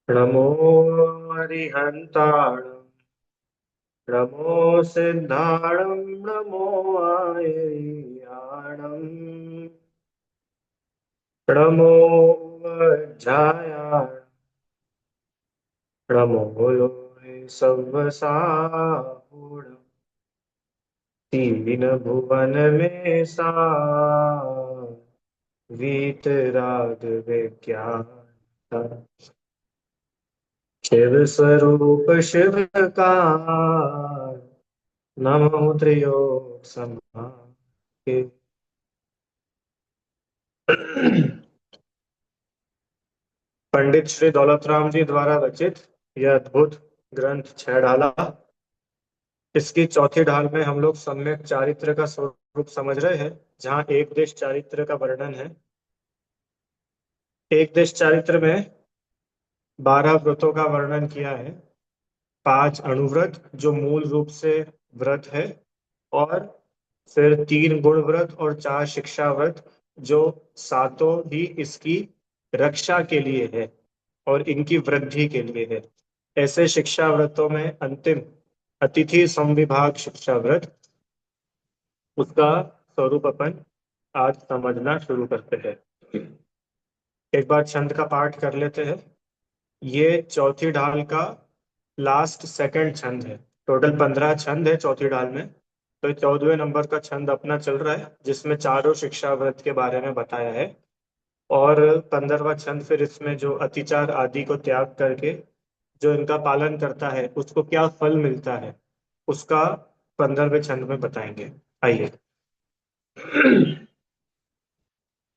नमो अरिहन्ताणं नमो सिद्धाणं नमो आयर्याणं नमो वज्रायाण नमो लोके सव्वसाहुण तीन भुवन में सा वीतराग विज्ञान शिव स्वरूप शिव का नमो त्रियोग समाके। पंडित श्री दौलतराम जी द्वारा रचित यह अद्भुत ग्रंथ छह ढाला। इसकी चौथी ढाल में हम लोग सम्यक चारित्र का स्वरूप समझ रहे हैं, जहाँ एक देश चारित्र का वर्णन है। एक देश चारित्र में 12 व्रतों का वर्णन किया है। 5 अणुव्रत जो मूल रूप से व्रत है, और फिर 3 गुण व्रत और 4 शिक्षा व्रत जो सातों ही इसकी रक्षा के लिए है और इनकी वृद्धि के लिए है। ऐसे शिक्षा व्रतों में अंतिम अतिथि संविभाग शिक्षा व्रत, उसका स्वरूप अपन आज समझना शुरू करते हैं। एक बार छंद का पाठ कर लेते हैं। ये चौथी ढाल का लास्ट सेकंड छंद है। टोटल 15 छंद है चौथी ढाल में। तो 14वें नंबर का छंद अपना चल रहा है, जिसमें चारों शिक्षा व्रत के बारे में बताया है। और 15वां छंद फिर इसमें जो अतिचार आदि को त्याग करके जो इनका पालन करता है उसको क्या फल मिलता है, उसका 15वें छंद में बताएंगे। आइए।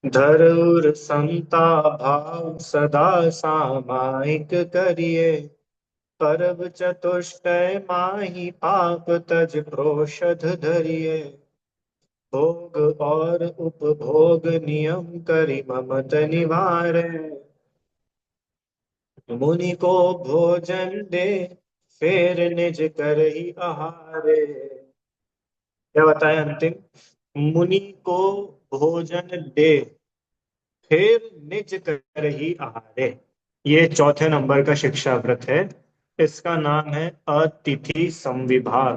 धरुर समता भाव सदा सामायिक करिए, परब चतुष्टय माहि पाप तज प्रोषध धरिए, भोग और उपभोग नियम करि ममत निवारे, मुनि को भोजन दे फेर निज करहि आहारे। क्या बताए अंतिम? मुनि को भोजन दे फिर निज करहि आहारे। ये चौथे नंबर का शिक्षा व्रत है। इसका नाम है अतिथि संविभाग।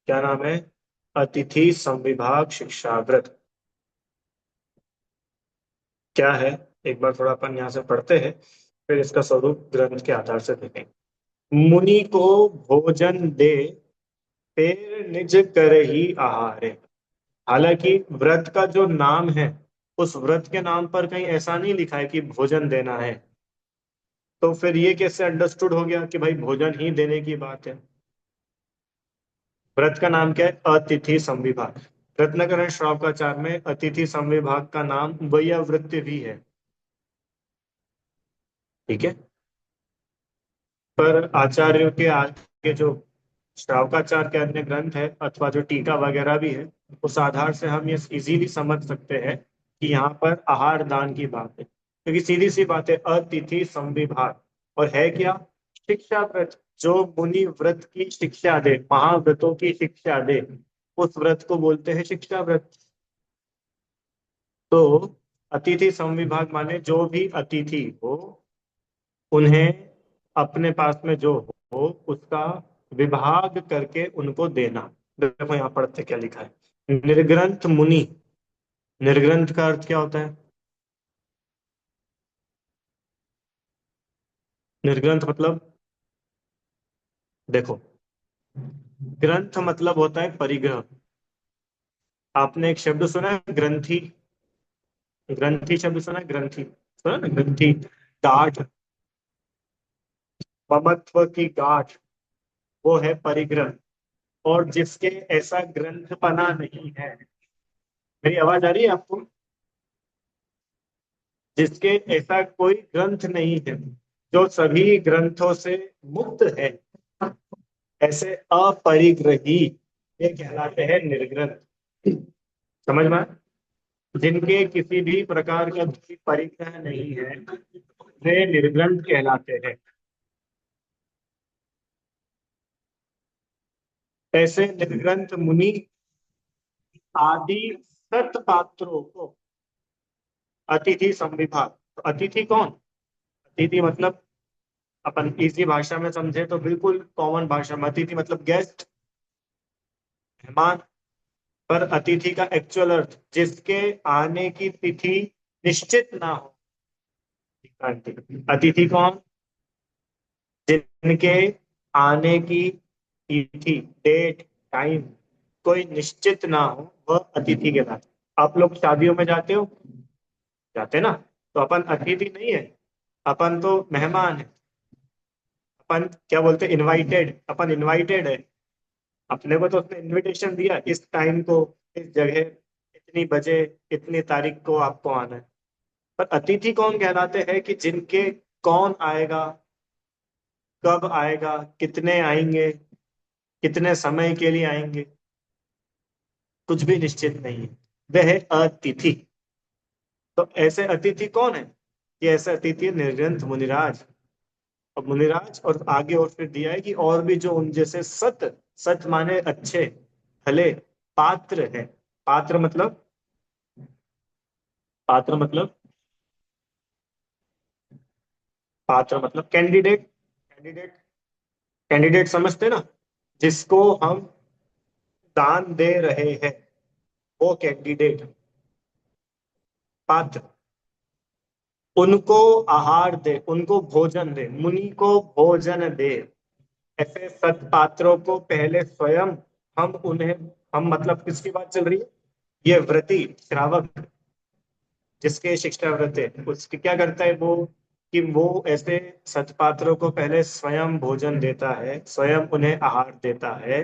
क्या नाम है? अतिथि संविभाग शिक्षा व्रत। क्या है? एक बार थोड़ा अपन यहाँ से पढ़ते हैं, फिर इसका स्वरूप ग्रंथ के आधार से देखेंगे। मुनि को भोजन दे फिर निज करहि आहारे। हालांकि व्रत का जो नाम है, उस व्रत के नाम पर कहीं ऐसा नहीं लिखा है कि भोजन देना है। तो फिर ये कैसे अंडरस्टूड हो गया कि भाई भोजन ही देने की बात है? व्रत का नाम क्या है? अतिथि संविभाग। रत्नाकरण श्रावकाचार में अतिथि संविभाग का नाम वयवृत्ति भी है। ठीक है। पर आचार्यों के आगे जो श्रावकाचार के अन्य ग्रंथ है अथवा जो टीका वगैरह भी है, उस आधार से हम ये इजीली समझ सकते हैं कि यहाँ पर आहार दान की बात है, क्योंकि सीधी सी बात है अतिथि संविभाग। और है क्या? शिक्षा व्रत। जो मुनि व्रत की शिक्षा दे, महाव्रतों की शिक्षा दे, उस व्रत को बोलते हैं शिक्षा व्रत। तो अतिथि संविभाग माने जो भी अतिथि हो, उन्हें अपने पास में जो हो उसका विभाग करके उनको देना। देखो यहाँ पढ़ते क्या लिखा है। निर्ग्रंथ मुनि। निर्ग्रंथ का अर्थ क्या होता है? निर्ग्रंथ मतलब, देखो, ग्रंथ मतलब होता है परिग्रह। आपने एक शब्द सुना है ग्रंथि? ग्रंथि शब्द सुना है? ग्रंथि सुना ना? ग्रंथि, गांठ, ममत्व की गांठ, वो है परिग्रह। और जिसके ऐसा ग्रंथ बना नहीं है, मेरी आवाज आ रही है आपको? जिसके ऐसा कोई ग्रंथ नहीं है, जो सभी ग्रंथों से मुक्त है, ऐसे अपरिग्रही ये कहलाते हैं निर्ग्रंथ। समझ में आया? जिनके किसी भी प्रकार का कोई परिग्रह नहीं है, वे निर्ग्रंथ कहलाते हैं। ऐसे निर्ग्रंथ मुनि आदि सत पात्रों को अतिथि संविभाग। तो अतिथि कौन? अतिथि मतलब अपन इजी भाषा में समझे तो बिल्कुल कॉमन भाषा में, अतिथि मतलब गेस्ट, मेहमान। पर अतिथि का एक्चुअल अर्थ जिसके आने की तिथि निश्चित ना हो। अतिथि कौन? जिनके आने की तिथि, डेट, टाइम कोई निश्चित ना हो, वह अतिथि कहलाता है। आप लोग शादियों में जाते हो, जाते ना? तो अपन अतिथि नहीं है, अपन तो मेहमान है। अपन क्या बोलते हैं, इनवाइटेड। अपन इनवाइटेड है। अपने को तो उसने इनविटेशन दिया, इस टाइम को, इस जगह, इतनी बजे, इतनी तारीख को आपको आना है। पर अतिथि कौन कहलाते हैं कि जिनके कौन आएगा, कब आएगा, कितने आएंगे, कितने समय के लिए आएंगे, कुछ भी निश्चित नहीं है। वह है अतिथि। तो ऐसे अतिथि कौन है? ये ऐसे अतिथि है निर्यंत मुनिराज। और मुनिराज, और आगे और फिर दिया है कि और भी जो उन जैसे सत, सत माने अच्छे, भले, पात्र है। पात्र मतलब, पात्र मतलब, पात्र मतलब कैंडिडेट। कैंडिडेट, कैंडिडेट समझते ना? जिसको हम दान दे रहे हैं, वो कैंडिडेट। पात्र, उनको आहार दे, उनको भोजन दे, मुनि को भोजन दे। ऐसे सत्पात्रों को पहले स्वयं हम उन्हें, हम मतलब किसकी बात चल रही है? ये व्रती श्रावक, जिसके शिक्षा व्रत है, उसके क्या करता है वो, कि वो ऐसे सत्पात्रों को पहले स्वयं भोजन देता है, स्वयं उन्हें आहार देता है,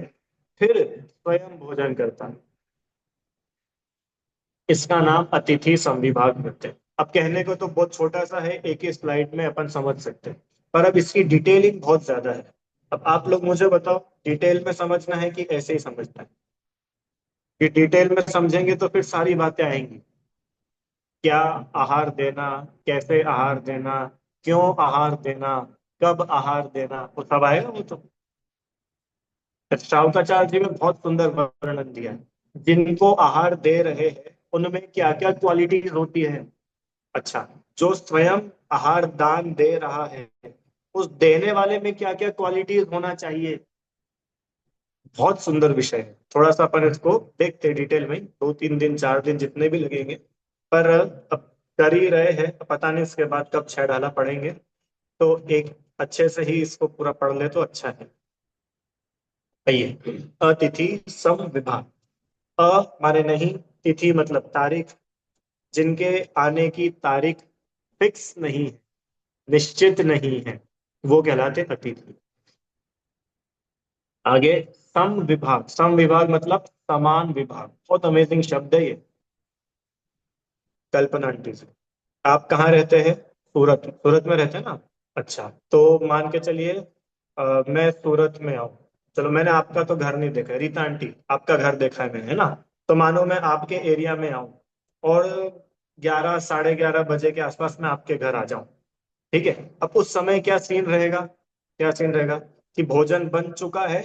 फिर स्वयं भोजन करता है। इसका नाम अतिथि संविभाग व्रत है। अब कहने को तो बहुत छोटा सा है, एक ही स्लाइड में अपन समझ सकते हैं, पर अब इसकी डिटेलिंग बहुत ज्यादा है। अब आप लोग मुझे बताओ, डिटेल में समझना है कि ऐसे ही समझना है? कि डिटेल में समझेंगे तो फिर सारी बातें आएंगी। क्या आहार देना, कैसे आहार देना, क्यों आहार देना, कब आहार देना, वो सब आएगा वो तो। श्रावकाचार्य जी में बहुत सुंदर वर्णन दिया है। जिनको आहार दे रहे हैं उनमें क्या क्या क्वालिटीज होती है। अच्छा, जो स्वयं आहार दान दे रहा है, उस देने वाले में क्या क्या क्वालिटीज होना चाहिए। बहुत सुंदर विषय है। थोड़ा सा अपन इसको देखते हैं डिटेल में, 2 3 दिन 4 दिन जितने भी लगेंगे। पर अब कर ही रहे हैं, पता नहीं इसके बाद कब छह डाला पढ़ेंगे। तो एक अच्छे से ही इसको पूरा पढ़ ले तो अच्छा है। आइए, अतिथि सम विभाग। अ माने नहीं, तिथि मतलब तारीख, जिनके आने की तारीख फिक्स नहीं है, निश्चित नहीं है, वो कहलाते अतिथि। आगे, सम विभाग। सम विभाग मतलब समान विभाग। बहुत अमेजिंग शब्द है ये। कल्पना आंटी से, आप कहाँ रहते हैं? सूरत, सूरत में रहते हैं ना? अच्छा, तो मान के चलिए मैं सूरत में आऊँ। चलो, मैंने आपका तो घर नहीं देखा है, रीता आंटी आपका घर देखा है मैंने, है ना? तो मानो मैं आपके एरिया में आऊँ और 11 साढ़े 11 बजे के आसपास मैं आपके घर आ जाऊं। ठीक है। अब उस समय क्या सीन रहेगा? क्या सीन रहेगा? कि भोजन बन चुका है,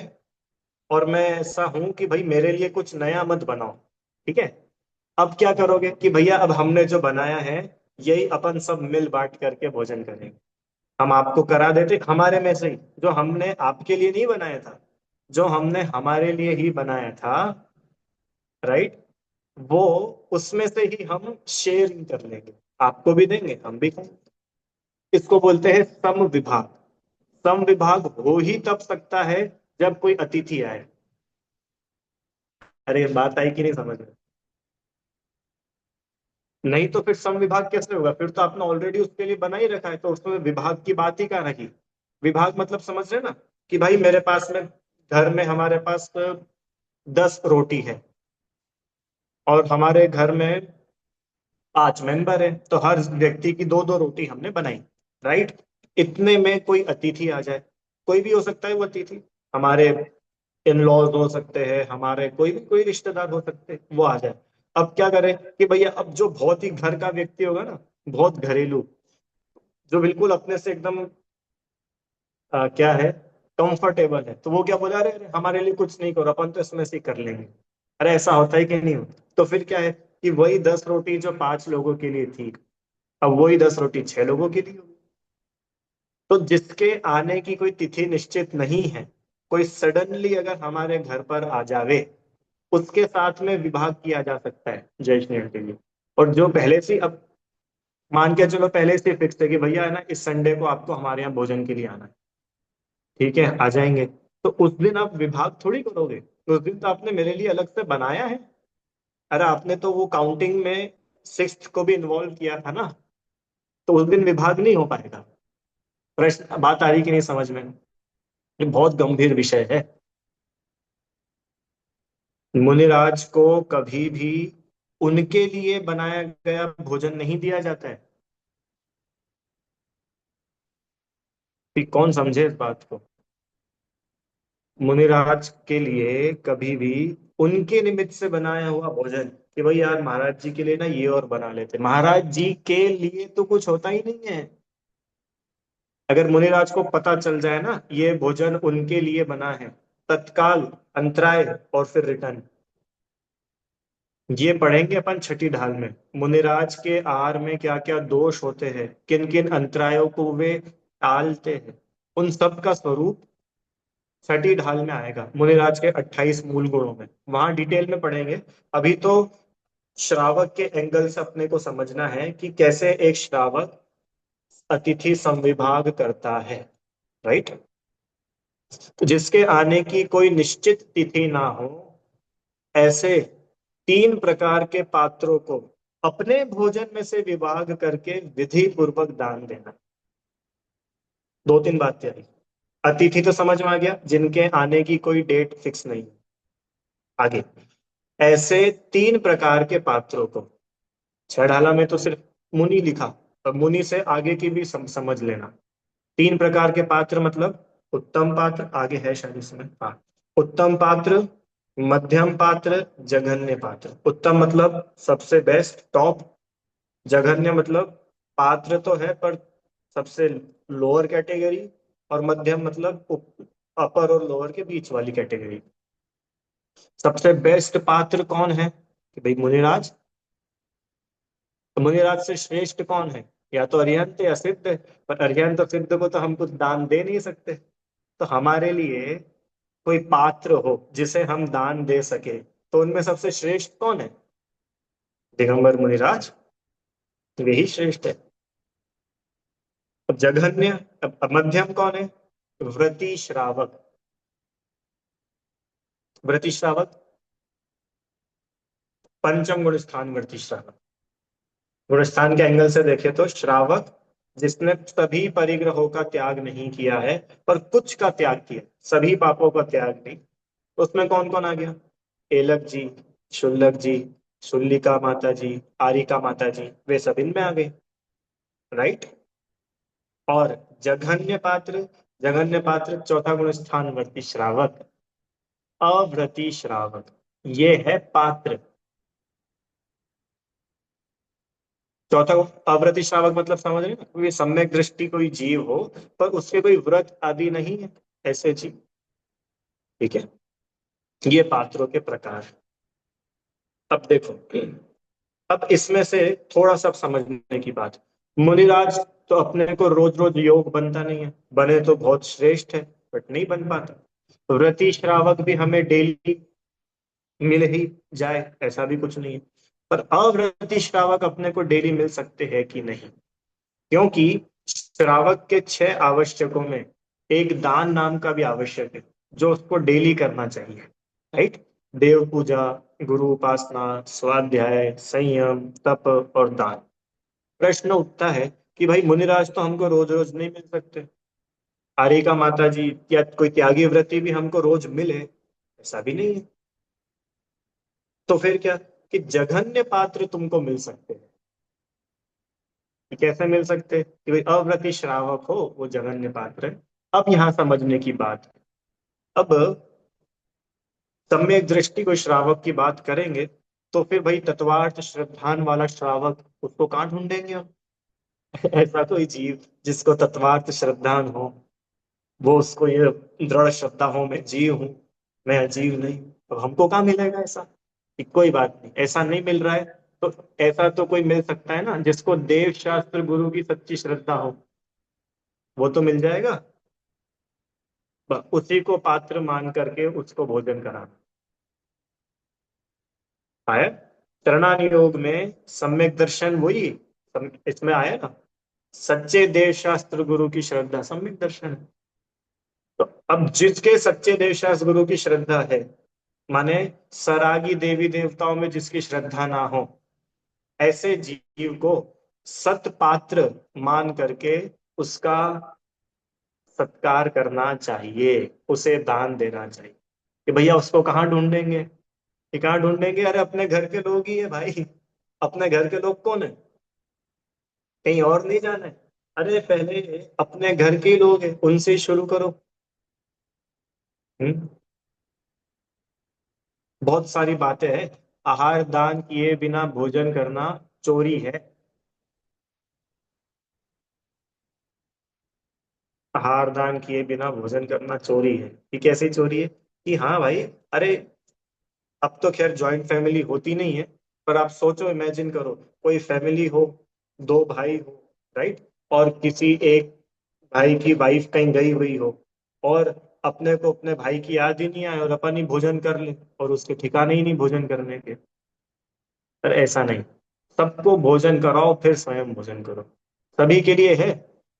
और मैं ऐसा हूं कि भाई मेरे लिए कुछ नया मत बनाओ। ठीक है। अब क्या करोगे कि भैया अब हमने जो बनाया है, यही अपन सब मिल बांट करके भोजन करेंगे। हम आपको करा देते हमारे में से ही, जो हमने आपके लिए नहीं बनाया था, जो हमने हमारे लिए ही बनाया था, राइट? वो, उसमें से ही हम शेयरिंग कर लेंगे, आपको भी देंगे, हम भी खाएंगे। इसको बोलते हैं सम विभाग। सम विभाग हो ही तब सकता है जब कोई अतिथि आए। अरे बात आई कि नहीं समझ में? नहीं तो फिर सम विभाग कैसे होगा? फिर तो आपने ऑलरेडी उसके लिए बना ही रखा है, तो उसमें विभाग की बात ही क्या रही? विभाग मतलब समझ रहे ना, कि भाई मेरे पास में, घर में हमारे पास 10 रोटी है, और हमारे घर में 5 मेंबर है, तो हर व्यक्ति की दो दो रोटी हमने बनाई, राइट? इतने में कोई अतिथि आ जाए, कोई भी हो सकता है वो अतिथि, हमारे इन लॉज हो सकते हैं, हमारे कोई भी कोई रिश्तेदार हो सकते हैं, वो आ जाए। अब क्या करें कि भैया, अब जो बहुत ही घर का व्यक्ति होगा ना, बहुत घरेलू, जो बिल्कुल अपने से एकदम क्या है, कंफर्टेबल है, तो वो क्या बोला, अरे अरे, हमारे लिए कुछ नहीं करो, अपन तो इसमें से ही कर लेंगे। अरे ऐसा होता है कि नहीं होता? तो फिर क्या है कि वही 10 रोटी जो 5 लोगों के लिए थी, अब वही 10 रोटी 6 लोगों के लिए होगी। तो जिसके आने की कोई तिथि निश्चित नहीं है, कोई सडनली अगर हमारे घर पर आ जावे, उसके साथ में विवाह किया जा सकता है जय श्री राम के लिए। और जो पहले से, अब मान के चलो पहले से फिक्स है कि भैया है ना, इस संडे को आपको हमारे यहाँ भोजन के लिए आना है, ठीक है, आ जाएंगे। तो उस दिन आप विभाग थोड़ी करोगे, उस दिन तो आपने मेरे लिए अलग से बनाया है। अरे आपने तो वो काउंटिंग में सिक्स्थ को भी इन्वॉल्व किया था ना, तो उस दिन विभाग नहीं हो पाएगा। प्रश्न, बात आ रही कि नहीं समझ में? ये बहुत गंभीर विषय है। मुनिराज को कभी भी उनके लिए बनाया गया भोजन नहीं दिया जाता है। कि कौन समझे इस बात को? मुनिराज के लिए कभी भी उनके निमित्त से बनाया हुआ भोजन, कि भाई यार महाराज जी के लिए ना ये और बना लेते, महाराज जी के लिए तो कुछ होता ही नहीं है। अगर मुनिराज को पता चल जाए ना ये भोजन उनके लिए बना है, तत्काल अंतराय और फिर रिटर्न। ये पढ़ेंगे अपन छठी ढाल में, मुनिराज के आहार में क्या क्या दोष होते हैं, किन किन अंतरायों को वे टालते हैं, उन सब का स्वरूप छठी ढाल में आएगा, मुनिराज के 28 मूल गुणों में, वहां डिटेल में पढ़ेंगे। अभी तो श्रावक के एंगल से अपने को समझना है कि कैसे एक श्रावक अतिथि संविभाग करता है, राइट। तो जिसके आने की कोई निश्चित तिथि ना हो, ऐसे 3 प्रकार के पात्रों को अपने भोजन में से विभाग करके विधि पूर्वक दान देना। 2-3 बात आई। अतिथि तो समझ में आ गया, जिनके आने की कोई डेट फिक्स नहीं। आगे, ऐसे 3 प्रकार के पात्रों को, छह ढाला में तो सिर्फ मुनि लिखा, अब मुनि से आगे की भी समझ लेना। 3 प्रकार के पात्र मतलब उत्तम पात्र, आगे है शायद इसमें, हाँ। उत्तम पात्र, मध्यम पात्र, जघन्य पात्र। उत्तम मतलब सबसे बेस्ट, टॉप। जघन्य मतलब पात्र तो है पर सबसे लोअर कैटेगरी। और मध्यम मतलब अपर और लोअर के बीच वाली कैटेगरी। सबसे बेस्ट पात्र कौन है? कि भाई मुनिराज। तो मुनिराज से श्रेष्ठ कौन है? या तो अरिहंत या सिद्ध। पर अरिहंत और सिद्ध को तो हम कुछ दान दे नहीं सकते। तो हमारे लिए कोई पात्र हो जिसे हम दान दे सके, तो उनमें सबसे श्रेष्ठ कौन है? दिगंबर मुनिराज, तो यही श्रेष्ठ है। अब जघन्य, अब मध्यम कौन है? व्रति श्रावक। व्रति श्रावक, पंचम गुण स्थान व्रति श्रावक। गुण स्थान के एंगल से देखे तो श्रावक जिसने सभी परिग्रहों का त्याग नहीं किया है, पर कुछ का त्याग किया, सभी पापों का त्याग नहीं। उसमें कौन कौन आ गया? एलक जी, शुल्लक जी, शुल्लिका माता जी, आरिका माता जी, वे सब इनमें आ गए, राइट। और जघन्य पात्र, जघन्य पात्र चौथा गुण स्थान वर्ती श्रावक, अव्रती श्रावक, ये है पात्र। चौथा अव्रती श्रावक मतलब समझ रहे हैं ना, कोई सम्यक दृष्टि कोई जीव हो पर उसके कोई व्रत आदि नहीं है, ऐसे जीव, ठीक है। ये पात्रों के प्रकार। अब देखो, अब इसमें से थोड़ा सा समझने की बात। मुनिराज तो अपने को रोज रोज योग बनता नहीं है, बने तो बहुत श्रेष्ठ है, बट नहीं बन पाता। व्रती श्रावक भी हमें डेली मिल ही जाए ऐसा भी कुछ नहीं है। पर अव्रती श्रावक अपने को डेली मिल सकते हैं कि नहीं? क्योंकि श्रावक के 6 आवश्यकों में एक दान नाम का भी आवश्यक है, जो उसको डेली करना चाहिए, राइट। देव पूजा, गुरु उपासना, स्वाध्याय, संयम, तप और दान। प्रश्न उठता है कि भाई मुनिराज तो हमको रोज रोज नहीं मिल सकते, आरिका माता जी या कोई त्यागी व्रती भी हमको रोज मिले, ऐसा भी नहीं है। तो फिर क्या, कि जघन्य पात्र तुमको मिल सकते हैं। कि कैसे मिल सकते हैं? कि भाई अव्रती श्रावक हो वो जघन्य पात्र है। अब यहाँ समझने की बात है। अब सम्यक दृष्टि को श्रावक की बात करेंगे, तो फिर भाई तत्वार्थ श्रद्धान वाला श्रावक उसको कहाँ ढूंढेंगे हम? ऐसा कोई जीव जिसको तत्वार्थ श्रद्धान हो, वो उसको ये दृढ़ श्रद्धा हो मैं जीव हूं, मैं अजीव नहीं, तो हमको कहाँ मिलेगा ऐसा? कि कोई बात नहीं, ऐसा नहीं मिल रहा है। तो ऐसा तो कोई मिल सकता है ना जिसको देव शास्त्र गुरु की सच्ची श्रद्धा हो, वो तो मिल जाएगा। उसी को पात्र मान करके उसको भोजन कराना आया। चरणान योग में सम्यक दर्शन वही इसमें आया ना। सच्चे देव शास्त्र गुरु की श्रद्धा सम्यक दर्शन है। तो अब जिसके सच्चे देव शास्त्र गुरु की श्रद्धा है, माने सरागी देवी देवताओं में जिसकी श्रद्धा ना हो, ऐसे जीव को सत पात्र मान करके उसका सत्कार करना चाहिए, उसे दान देना चाहिए। कि भैया उसको कहाँ ढूंढेंगे, कि कहाँ ढूंढेंगे, अरे अपने घर के लोग ही है भाई। अपने घर के लोग कौन है, कहीं और नहीं जाना है। अरे पहले अपने घर के ही लोग हैं, उनसे ही शुरू करो। हम्म। बहुत सारी बातें हैं। आहार दान किए बिना भोजन करना चोरी है। आहार दान किए बिना भोजन करना चोरी है। ये कैसी चोरी है, कि हाँ भाई, अरे अब तो खैर जॉइंट फैमिली होती नहीं है, पर आप सोचो, इमेजिन करो, कोई फैमिली हो, दो भाई हो, राइट, और किसी एक भाई की वाइफ कहीं गई हुई हो, और अपने को अपने भाई की याद ही नहीं आए और अपन ही भोजन कर ले, और उसके ठिकाने ही नहीं भोजन करने के। पर ऐसा नहीं, सबको भोजन कराओ फिर स्वयं भोजन करो। सभी के लिए है।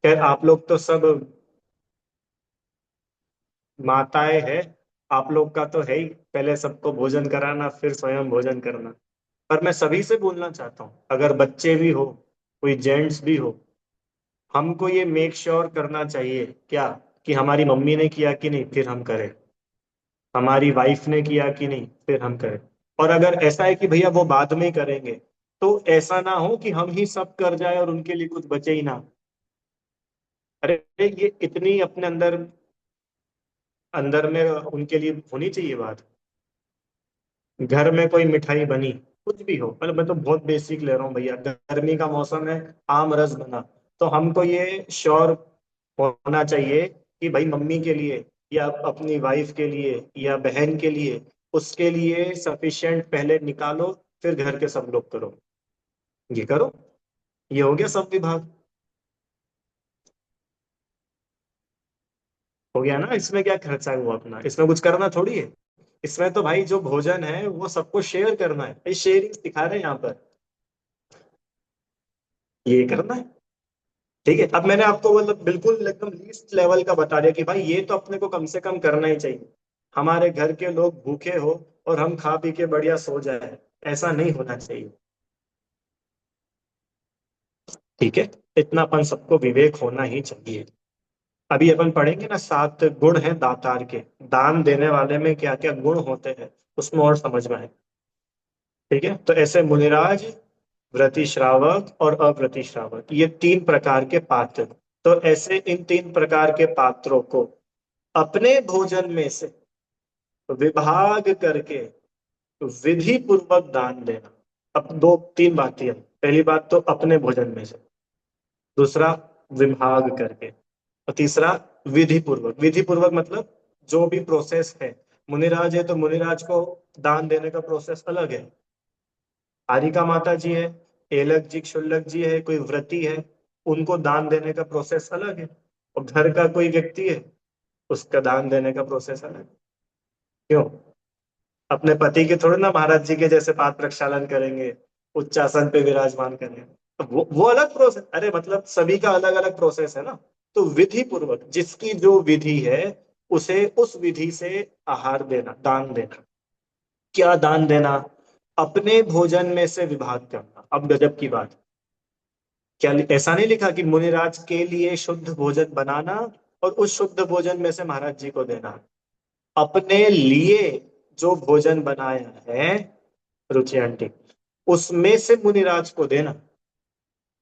खैर आप लोग तो सब माताएं हैं, आप लोग का तो है ही, पहले सबको भोजन कराना फिर स्वयं भोजन करना। पर मैं सभी से बोलना चाहता हूँ, अगर बच्चे भी हो, कोई जेंट्स भी हो, हमको ये मेक श्योर करना चाहिए क्या, कि हमारी मम्मी ने किया कि नहीं फिर हम करें, हमारी वाइफ ने किया कि नहीं फिर हम करें। और अगर ऐसा है कि भैया वो बाद में करेंगे, तो ऐसा ना हो कि हम ही सब कर जाए और उनके लिए कुछ बचे ही ना। अरे ये इतनी अपने अंदर अंदर में उनके लिए होनी चाहिए बात। घर में कोई मिठाई बनी, कुछ भी हो, मतलब मैं तो बहुत बेसिक ले रहा हूँ भैया, गर्मी का मौसम है, आम रस बना, तो हमको ये श्योर होना चाहिए कि भाई मम्मी के लिए या अपनी वाइफ के लिए या बहन के लिए, उसके लिए सफिशिएंट पहले निकालो, फिर घर के सब लोग करो। ये करो। ये हो गया सब विभाग। हो गया ना, इसमें क्या खर्चा हुआ अपना, इसमें कुछ करना थोड़ी है। इसमें तो भाई जो भोजन है वो सबको शेयर करना है, भाई शेयरिंग सिखा रहे हैं यहाँ पर। ये करना है। ठीक है, अब मैंने आपको मतलब बिल्कुल एकदम लीस्ट लेवल का बता दिया कि भाई ये तो अपने को कम से कम करना ही चाहिए। हमारे घर के लोग भूखे हो और हम खा पी के बढ़िया सो जाए, ऐसा नहीं होना चाहिए। ठीक है, इतना अपन सबको विवेक होना ही चाहिए। अभी अपन पढ़ेंगे ना, 7 गुण हैं दातार के, दान देने वाले में क्या क्या गुण होते हैं, उसमें और समझ में आए। ठीक है, तो ऐसे मुनिराज, व्रति श्रावक और अव्रति श्रावक, ये 3 प्रकार के पात्र। तो ऐसे इन 3 प्रकार के पात्रों को अपने भोजन में से विभाग करके विधि पूर्वक दान देना। अब दो तीन बातें हैं। पहली बात तो अपने भोजन में से, दूसरा विभाग करके, और तीसरा विधि पूर्वक। विधि पूर्वक मतलब जो भी प्रोसेस है, मुनिराज है तो मुनिराज को दान देने का प्रोसेस अलग है। हारिका माता जी है, एलक जी क्षुल्लक जी है, कोई व्रती है, उनको दान देने का प्रोसेस अलग है। और घर का कोई व्यक्ति है, उसका दान देने का प्रोसेस अलग है। क्यों, अपने पति के थोड़े ना महाराज जी के जैसे पाद प्रक्षालन करेंगे, उच्चासन पे विराजमान करेंगे। तो वो अलग प्रोसेस, अरे मतलब सभी का अलग अलग प्रोसेस है ना। तो विधि पूर्वक जिसकी जो विधि है, उसे उस विधि से आहार देना, दान देना। क्या दान देना, अपने भोजन में से विभाग करना। अब गजब की बात, क्या ऐसा नहीं लिखा कि मुनिराज के लिए शुद्ध भोजन बनाना और उस शुद्ध भोजन में से महाराज जी को देना। अपने लिए जो भोजन बनाया है, रुचि आंटी, उसमें से मुनिराज को देना।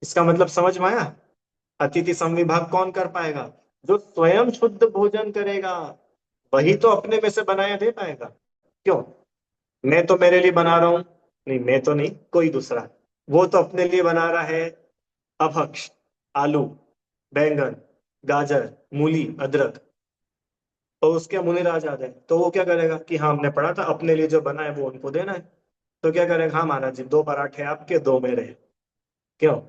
इसका मतलब समझ में आया। अतिथि संविभाग कौन कर पाएगा, जो स्वयं शुद्ध भोजन करेगा, वही तो अपने में से बनाया दे पाएगा। क्यों, मैं तो मेरे लिए बना रहा हूं, नहीं मैं तो नहीं, कोई दूसरा, वो तो अपने लिए बना रहा है अभक्ष, आलू, बैंगन, गाजर, मूली, अदरक, तो उसके मुनिराज आ जाए तो वो क्या करेगा कि हाँ हमने पढ़ा था अपने लिए जो बना है वो उनको देना है। तो क्या करेगा, हाँ महाराज जी 2 पराठे आपके 2 मेरे। क्यों,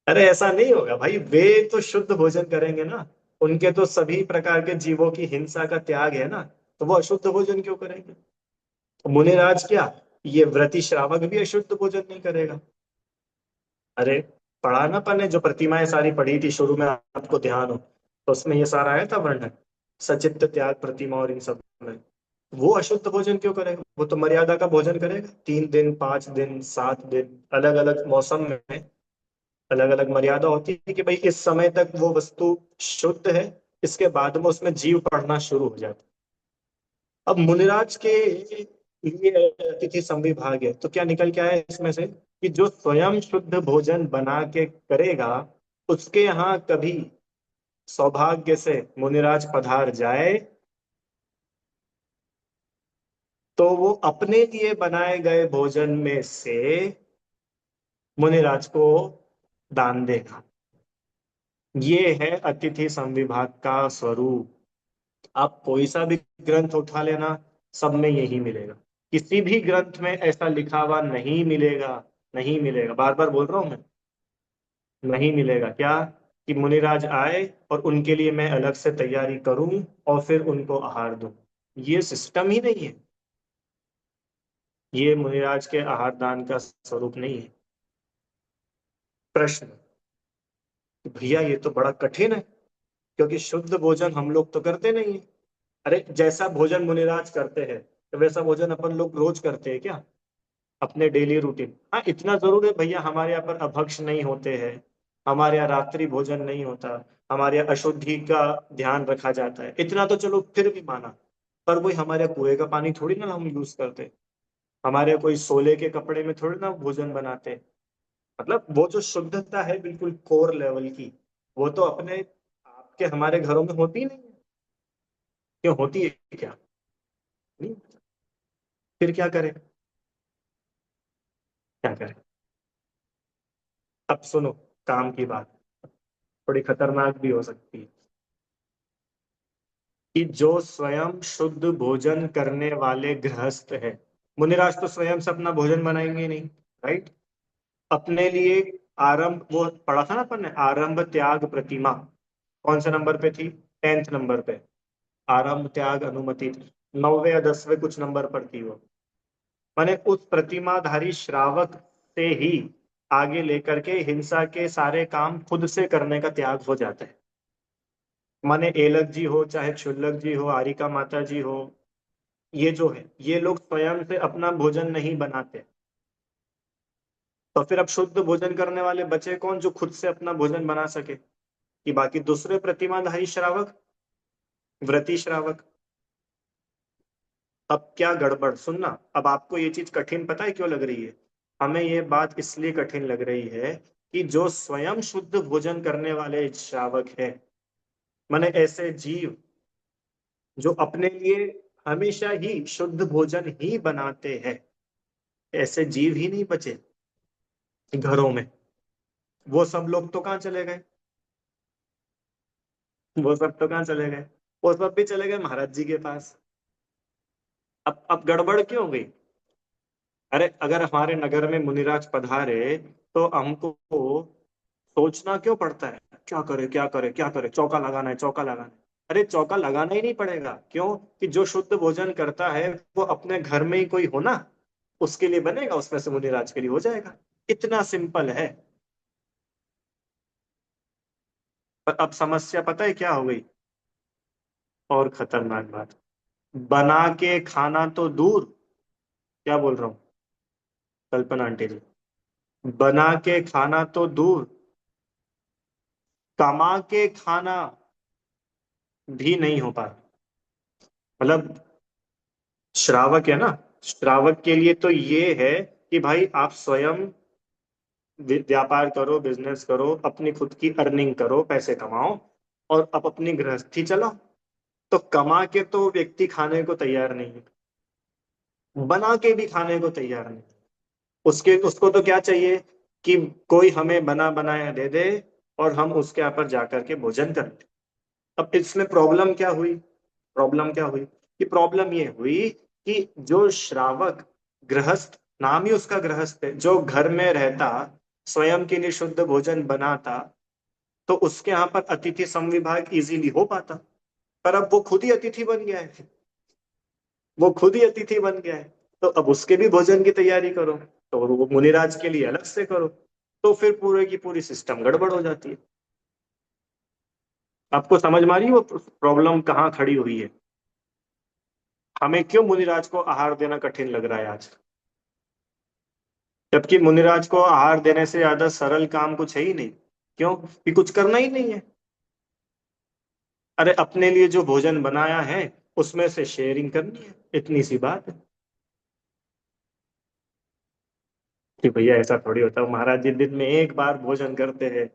अरे ऐसा नहीं होगा भाई, वे तो शुद्ध भोजन करेंगे ना। उनके तो सभी प्रकार के जीवों की हिंसा का त्याग है ना, तो वो अशुद्ध भोजन क्यों करेंगे? तो मुनिराज क्या, ये व्रति श्रावक भी अशुद्ध भोजन नहीं करेगा? अरे पढ़ा ना पने, जो प्रतिमाएं सारी पढ़ी थी शुरू में, आपको ध्यान हो तो उसमें ये सारा आया था वर्णन, सचित्त त्याग प्रतिमा और इन सब में। वो अशुद्ध भोजन क्यों करेगा? वो तो मर्यादा का भोजन करेगा, 3 दिन 5 दिन 7 दिन, अलग अलग मौसम में अलग अलग मर्यादा होती है कि भाई इस समय तक वो वस्तु शुद्ध है, इसके बाद में उसमें जीव पड़ना शुरू हो जाता है। अब मुनिराज के लिए अतिथि संविभाग है, तो क्या निकल के आया इसमें से कि जो स्वयं शुद्ध भोजन बना के करेगा, उसके यहाँ कभी सौभाग्य से मुनिराज पधार जाए, तो वो अपने लिए बनाए गए भोजन में से मुनिराज को दान देगा। ये है अतिथि संविभाग का स्वरूप। आप कोई सा भी ग्रंथ उठा लेना, सब में यही मिलेगा। किसी भी ग्रंथ में ऐसा लिखा हुआ नहीं मिलेगा, नहीं मिलेगा, बार बार बोल रहा हूं मैं, नहीं मिलेगा क्या, कि मुनिराज आए और उनके लिए मैं अलग से तैयारी करूं और फिर उनको आहार दूं। ये सिस्टम ही नहीं है। ये मुनिराज के आहार दान का स्वरूप नहीं है। प्रश्न, भैया ये तो बड़ा कठिन है, क्योंकि शुद्ध भोजन हम लोग तो करते नहीं है। अरे जैसा भोजन मुनिराज करते हैं, तो वैसा भोजन अपन लोग रोज करते हैं क्या, अपने डेली रूटीन? हाँ इतना जरूर है भैया, हमारे यहाँ पर अभक्ष नहीं होते हैं, हमारे यहाँ रात्रि भोजन नहीं होता, हमारे यहाँ अशुद्धि का ध्यान रखा जाता है, इतना तो चलो फिर भी माना। पर वही हमारे यहाँ कुएं का पानी थोड़ी ना हम यूज करते, हमारे यहाँ कोई सोले के कपड़े में थोड़ी ना भोजन बनाते। मतलब वो जो शुद्धता है बिल्कुल कोर लेवल की, वो तो अपने आपके हमारे घरों में होती नहीं है। क्यों होती है क्या? नहीं। फिर क्या करें, क्या करें? अब सुनो, काम की बात थोड़ी खतरनाक भी हो सकती है, कि जो स्वयं शुद्ध भोजन करने वाले गृहस्थ है, मुनिराज तो स्वयं से अपना भोजन बनाएंगे नहीं, राइट? अपने लिए आरंभ, वो पढ़ा था ना अपन ने, आरंभ त्याग प्रतिमा, कौन से नंबर पे थी? 10th नंबर पे। आरंभ त्याग अनुमति थी, 9वें या 10वें कुछ नंबर पर थी वो। माने उस प्रतिमाधारी श्रावक से ही आगे लेकर के हिंसा के सारे काम खुद से करने का त्याग हो जाता है। माने एलक जी हो चाहे क्षुल्लक जी हो, आरिका माता जी हो, ये जो है ये लोग स्वयं से अपना भोजन नहीं बनाते। तो फिर अब शुद्ध भोजन करने वाले बचे कौन, जो खुद से अपना भोजन बना सके? कि बाकी दूसरे प्रतिमाधारी श्रावक, व्रती श्रावक। अब क्या गड़बड़, सुनना, अब आपको ये चीज कठिन पता है क्यों लग रही है? हमें ये बात इसलिए कठिन लग रही है कि जो स्वयं शुद्ध भोजन करने वाले श्रावक है, माने ऐसे जीव जो अपने लिए हमेशा ही शुद्ध भोजन ही बनाते हैं, ऐसे जीव ही नहीं बचे घरों में। वो सब लोग तो कहाँ चले गए? वो सब तो कहाँ चले गए? वो सब भी चले गए महाराज जी के पास। अब गड़बड़ क्यों हो गई? अरे अगर हमारे नगर में मुनिराज पधारे, तो हमको सोचना क्यों पड़ता है, क्या करे क्या करे क्या करे, चौका लगाना है चौका लगाना है। अरे चौका लगाना ही नहीं पड़ेगा, क्यों? कि जो शुद्ध भोजन करता है वो अपने घर में ही कोई हो ना, उसके लिए बनेगा, उसमें से मुनिराज के लिए हो जाएगा। इतना सिंपल है। पर अब समस्या पता है क्या हो गई? और खतरनाक बात, बना के खाना तो दूर, क्या बोल रहा हूँ कल्पना आंटी जी, बना के खाना तो दूर, कमा के खाना भी नहीं हो पा रहा। मतलब श्रावक है ना, श्रावक के लिए तो ये है कि भाई आप स्वयं व्यापार करो, बिजनेस करो, अपनी खुद की अर्निंग करो, पैसे कमाओ, और अब अपनी गृहस्थी चलाओ। तो कमा के तो व्यक्ति खाने को तैयार नहीं है, बना के भी खाने को तैयार नहीं। उसके उसको तो क्या चाहिए, कि कोई हमें बना बनाया दे दे और हम उसके यहाँ पर जाकर के भोजन कर लें। अब इसमें प्रॉब्लम क्या हुई? प्रॉब्लम क्या हुई? कि प्रॉब्लम ये हुई कि जो श्रावक, गृहस्थ, नाम ही उसका गृहस्थ है, जो घर में रहता, स्वयं के लिए शुद्ध भोजन बनाता, तो उसके यहाँ पर अतिथि समविभाग इजीली हो पाता। पर अब वो खुद ही अतिथि बन गया है, वो खुद ही अतिथि बन गया है। तो अब उसके भी भोजन की तैयारी करो, तो वो मुनिराज के लिए अलग से करो, तो फिर पूरे की पूरी सिस्टम गड़बड़ हो जाती है। आपको समझ में आ रही है वो प्रॉब्लम कहाँ खड़ी हुई है? हमें क्यों मुनिराज को आहार देना कठिन लग रहा है आज, जबकि मुनिराज को आहार देने से ज्यादा सरल काम कुछ है ही नहीं। क्यों? कि कुछ करना ही नहीं है। अरे अपने लिए जो भोजन बनाया है उसमें से शेयरिंग करनी है, इतनी सी बात है। कि भैया ऐसा थोड़ी होता है, महाराज जी दिन में एक बार भोजन करते हैं,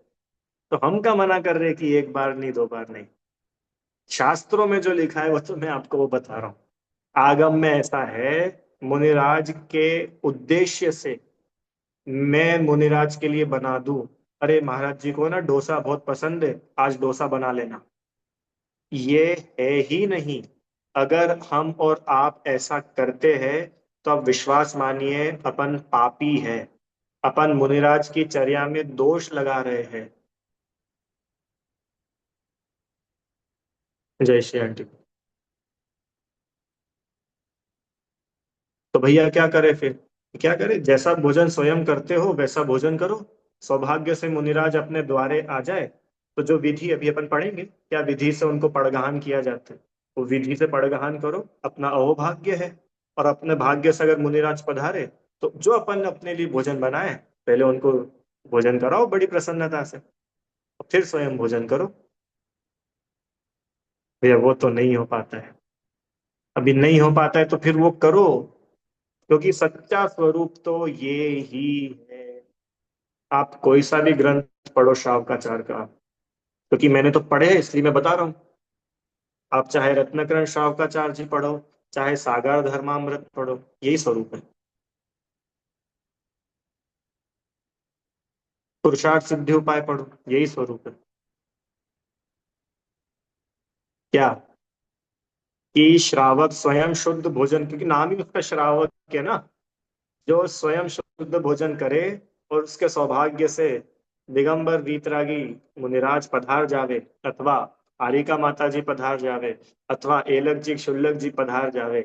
तो हम क्या मना कर रहे हैं कि एक बार नहीं, दो बार नहीं। शास्त्रों में जो लिखा है वो तो मैं आपको वो बता रहा हूँ। आगम में ऐसा है, मुनिराज के उद्देश्य से मैं मुनिराज के लिए बना दूं। अरे महाराज जी को ना डोसा बहुत पसंद है, आज डोसा बना लेना, ये है ही नहीं। अगर हम और आप ऐसा करते हैं तो आप विश्वास मानिए अपन पापी है, अपन मुनिराज की चर्या में दोष लगा रहे हैं। जय श्री आंटी। तो भैया क्या करे फिर? क्या करे, जैसा भोजन स्वयं करते हो वैसा भोजन करो। सौभाग्य से मुनिराज अपने द्वारे आ जाए, तो जो विधि अभी अपन पढ़ेंगे क्या विधि से उनको पड़गहान किया जाता है, वो विधि से पड़गहान करो, अपना अहोभाग्य है। और अपने भाग्य से अगर मुनिराज पधारे, तो जो अपन अपने लिए भोजन बनाए पहले उनको भोजन कराओ बड़ी प्रसन्नता से, और फिर स्वयं भोजन करो। भैया वो तो नहीं हो पाता है, अभी नहीं हो पाता है तो फिर वो करो, क्योंकि सच्चा स्वरूप तो ये ही है। आप कोई सा भी ग्रंथ पढ़ो श्रावकाचार्य का, क्योंकि मैंने तो पढ़े हैं इसलिए मैं बता रहा हूँ। आप चाहे रत्नकरण श्रावकाचार्य जी पढ़ो, चाहे सागर धर्मामृत पढ़ो, यही स्वरूप है। पुरुषार्थ सिद्धि उपाय पढ़ो, यही स्वरूप है। क्या? कि श्रावक स्वयं शुद्ध भोजन, क्योंकि नाम ही उसका श्रावक है ना, जो स्वयं शुद्ध भोजन करे और उसके सौभाग्य से दिगंबर वीतरागी मुनिराज पधार जावे, अथवा हारिका माता जी पधार जावे, अथवा एलक जी शुल्लक जी पधार जावे,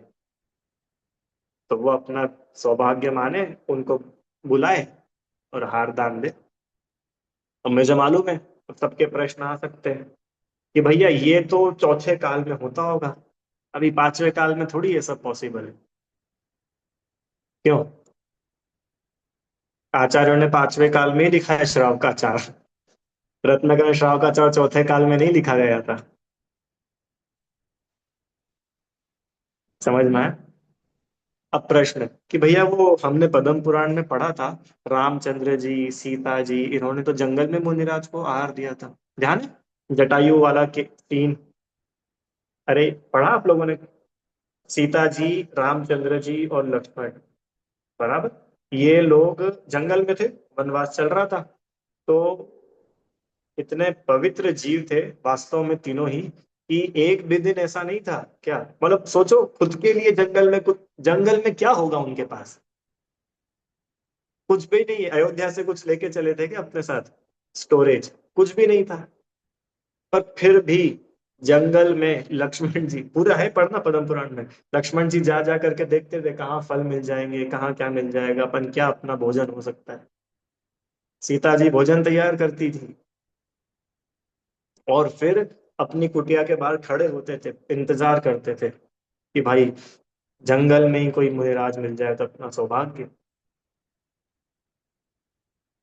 तो वो अपना सौभाग्य माने, उनको बुलाए और हार दान दे। अब मुझे मालूम है अब सबके प्रश्न आ सकते हैं कि भैया ये तो चौथे काल में होता होगा, अभी पांचवें काल में थोड़ी ये सब पॉसिबल है। क्यों? आचार्यों ने पांचवें काल में ही लिखा है श्राव का आचार, रत्नाकर श्राव का आचार चौथे काल में नहीं लिखा गया था। समझ में आया? अब प्रश्न कि भैया वो हमने पद्म पुराण में पढ़ा था, रामचंद्र जी सीता जी इन्होंने तो जंगल में मुनिराज को आहार दिया था, ध्यान है जटायु वाला के सीन? अरे पढ़ा आप लोगों ने? सीता जी, रामचंद्र जी और लक्ष्मण, बराबर, ये लोग जंगल में थे, वनवास चल रहा था। तो इतने पवित्र जीव थे वास्तव में तीनों ही, कि एक भी दिन ऐसा नहीं था क्या, मतलब सोचो खुद के लिए जंगल में, कुछ जंगल में क्या होगा उनके पास? कुछ भी नहीं, अयोध्या से कुछ लेके चले थे क्या अपने साथ? स्टोरेज कुछ भी नहीं था। पर फिर भी जंगल में लक्ष्मण जी, पूरा है पढ़ना पद्म पुराण में, लक्ष्मण जी जा जा करके देखते थे कहाँ फल मिल जाएंगे, कहाँ क्या मिल जाएगा, अपन क्या अपना भोजन हो सकता है। सीता जी भोजन तैयार करती थी, और फिर अपनी कुटिया के बाहर खड़े होते थे, इंतजार करते थे कि भाई जंगल में ही कोई मुझे राज मिल जाए तो अपना सौभाग्य।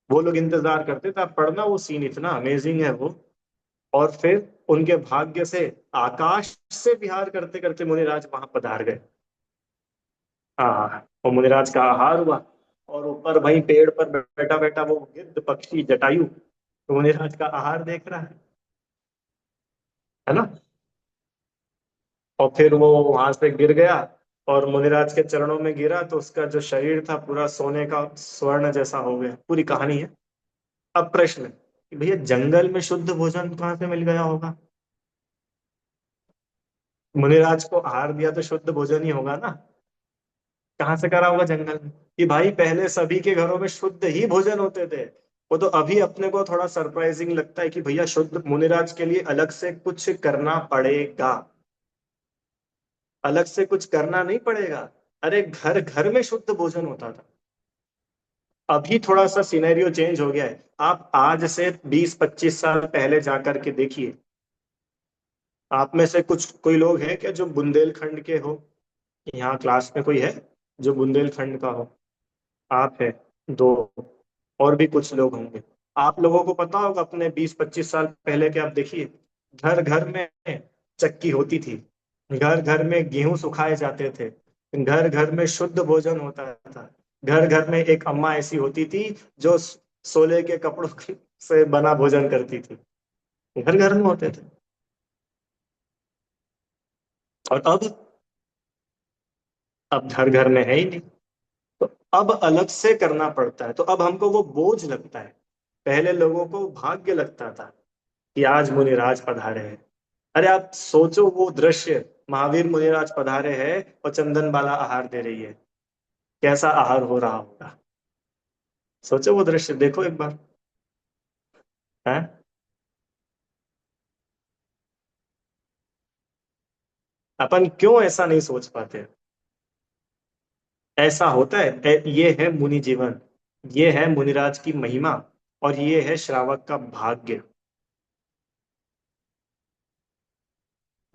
वो लोग इंतजार करते थे, आप पढ़ना वो सीन इतना अमेजिंग है वो। और फिर उनके भाग्य से आकाश से विहार करते करते मुनिराज वहां पधार गए। हाँ, और मुनिराज का आहार हुआ, और ऊपर वहीं पेड़ पर बैठा बैठा वो गिद्ध पक्षी जटायु तो मुनिराज का आहार देख रहा है ना। और फिर वो वहां से गिर गया, और मुनिराज के चरणों में गिरा, तो उसका जो शरीर था पूरा सोने का स्वर्ण जैसा हो गया, पूरी कहानी है। अब प्रश्न कि भैया जंगल में शुद्ध भोजन कहाँ से मिल गया होगा? मुनिराज को आहार दिया तो शुद्ध भोजन ही होगा ना। कहाँ से करा होगा जंगल में? कि भाई पहले सभी के घरों में शुद्ध ही भोजन होते थे, वो तो अभी अपने को थोड़ा सरप्राइजिंग लगता है कि भैया शुद्ध मुनिराज के लिए अलग से कुछ करना पड़ेगा। अलग से कुछ करना नहीं पड़ेगा। अरे घर घर में शुद्ध भोजन होता था। अभी थोड़ा सा सिनेरियो चेंज हो गया है। आप आज से 20-25 साल पहले जाकर के देखिए। आप में से कुछ कोई लोग हैं क्या जो बुंदेलखंड के हो? यहाँ क्लास में कोई है जो बुंदेलखंड का हो? आप है, दो, और भी कुछ लोग होंगे। आप लोगों को पता होगा अपने 20-25 साल पहले के, आप देखिए, घर घर में चक्की होती थी। घर घर में गेहूं सुखाए जाते थे। घर घर में शुद्ध भोजन होता था। घर घर में एक अम्मा ऐसी होती थी जो सोले के कपड़ों से बना भोजन करती थी। घर घर में होते थे। और अब घर घर में है ही नहीं। तो अब अलग से करना पड़ता है, तो अब हमको वो बोझ लगता है। पहले लोगों को भाग्य लगता था कि आज मुनिराज पधारे हैं। अरे आप सोचो वो दृश्य, महावीर मुनिराज पधारे हैं और चंदन बाला आहार दे रही है। कैसा आहार हो रहा होगा? सोचो वो दृश्य देखो एक बार। है। अपन क्यों ऐसा नहीं सोच पाते? ऐसा होता है। ये है मुनि जीवन। ये है मुनिराज की महिमा। और ये है श्रावक का भाग्य।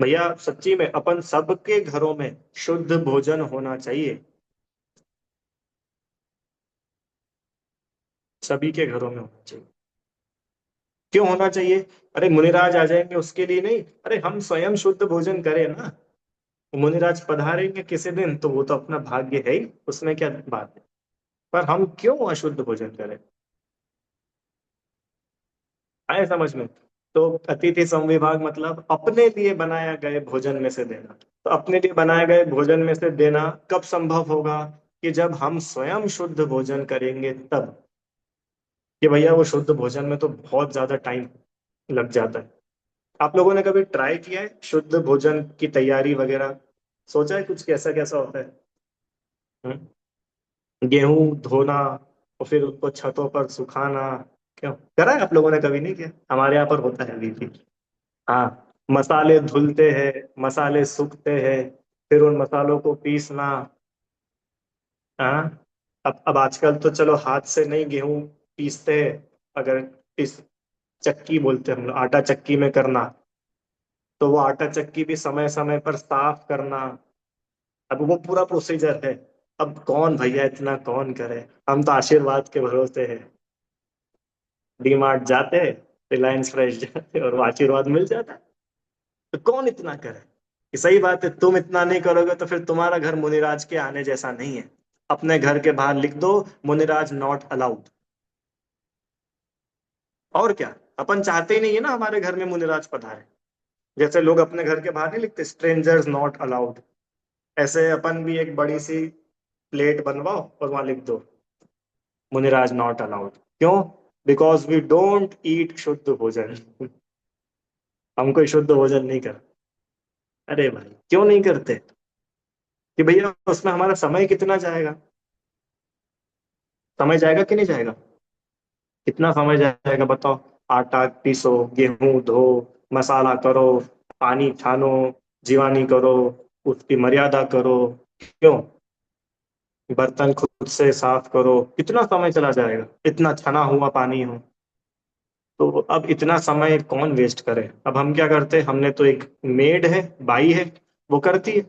भैया सच्ची में अपन सबके घरों में शुद्ध भोजन होना चाहिए। सभी के घरों में होना चाहिए। क्यों होना चाहिए? अरे मुनिराज आ जाएंगे उसके लिए नहीं, अरे हम स्वयं शुद्ध भोजन करें ना। मुनिराज पधारेंगे किसी दिन तो वो तो अपना भाग्य है ही, उसमें क्या बात है। पर हम क्यों अशुद्ध भोजन करें? आए समझ में? तो अतिथि संविभाग मतलब अपने लिए बनाया गए भोजन में से देना। तो अपने लिए बनाए गए भोजन में से देना कब संभव होगा? कि जब हम स्वयं शुद्ध भोजन करेंगे तब। कि भैया वो शुद्ध भोजन में तो बहुत ज्यादा टाइम लग जाता है। आप लोगों ने कभी ट्राई किया है शुद्ध भोजन की तैयारी वगैरह? सोचा है कुछ कैसा कैसा होता है? हम्म? गेहूं धोना और फिर उसको छतों पर सुखाना। क्यों करा है? आप लोगों ने कभी नहीं किया? हमारे यहाँ पर होता है अभी भी। हाँ। मसाले धुलते हैं, मसाले सूखते हैं, फिर उन मसालों को पीसना। हाँ। अब आजकल तो चलो हाथ से नहीं गेहूं पीसते हैं। अगर इस चक्की बोलते हैं हम लोग, आटा चक्की में करना। तो वो आटा चक्की भी समय समय पर साफ करना। अब वो पूरा प्रोसीजर है। अब कौन भैया इतना कौन करे? हम तो आशीर्वाद के भरोसे हैं। डी मार्ट जाते, रिलायंस फ्रेश जाते और वो आशीर्वाद मिल जाता है। तो कौन इतना करे? कि सही बात है, तुम इतना नहीं करोगे तो फिर तुम्हारा घर मुनिराज के आने जैसा नहीं है। अपने घर के बाहर लिख दो, मुनिराज नॉट अलाउड। और क्या? अपन चाहते ही नहीं है ना हमारे घर में मुनिराज पधारे। जैसे लोग अपने घर के बाहर नहीं लिखते स्ट्रेंजर्स नॉट अलाउड, ऐसे अपन भी एक बड़ी सी प्लेट बनवाओ और वहां लिख दो मुनिराज नॉट अलाउड। क्यों? बिकॉज वी डोंट ईट शुद्ध भोजन। हम कोई शुद्ध भोजन नहीं कर। अरे भाई क्यों नहीं करते? कि भैया उसमें हमारा समय कितना जाएगा? समय जाएगा कि नहीं जाएगा? कितना समय जाएगा बताओ? आटा पीसो, गेहूं धो, मसाला करो, पानी छानो, जीवानी करो, उसकी मर्यादा करो। क्यों? बर्तन खुद से साफ करो, कितना समय चला जाएगा? इतना छना हुआ पानी हो। तो अब इतना समय कौन वेस्ट करे? अब हम क्या करते हैं, हमने तो एक मेड है, बाई है, वो करती है।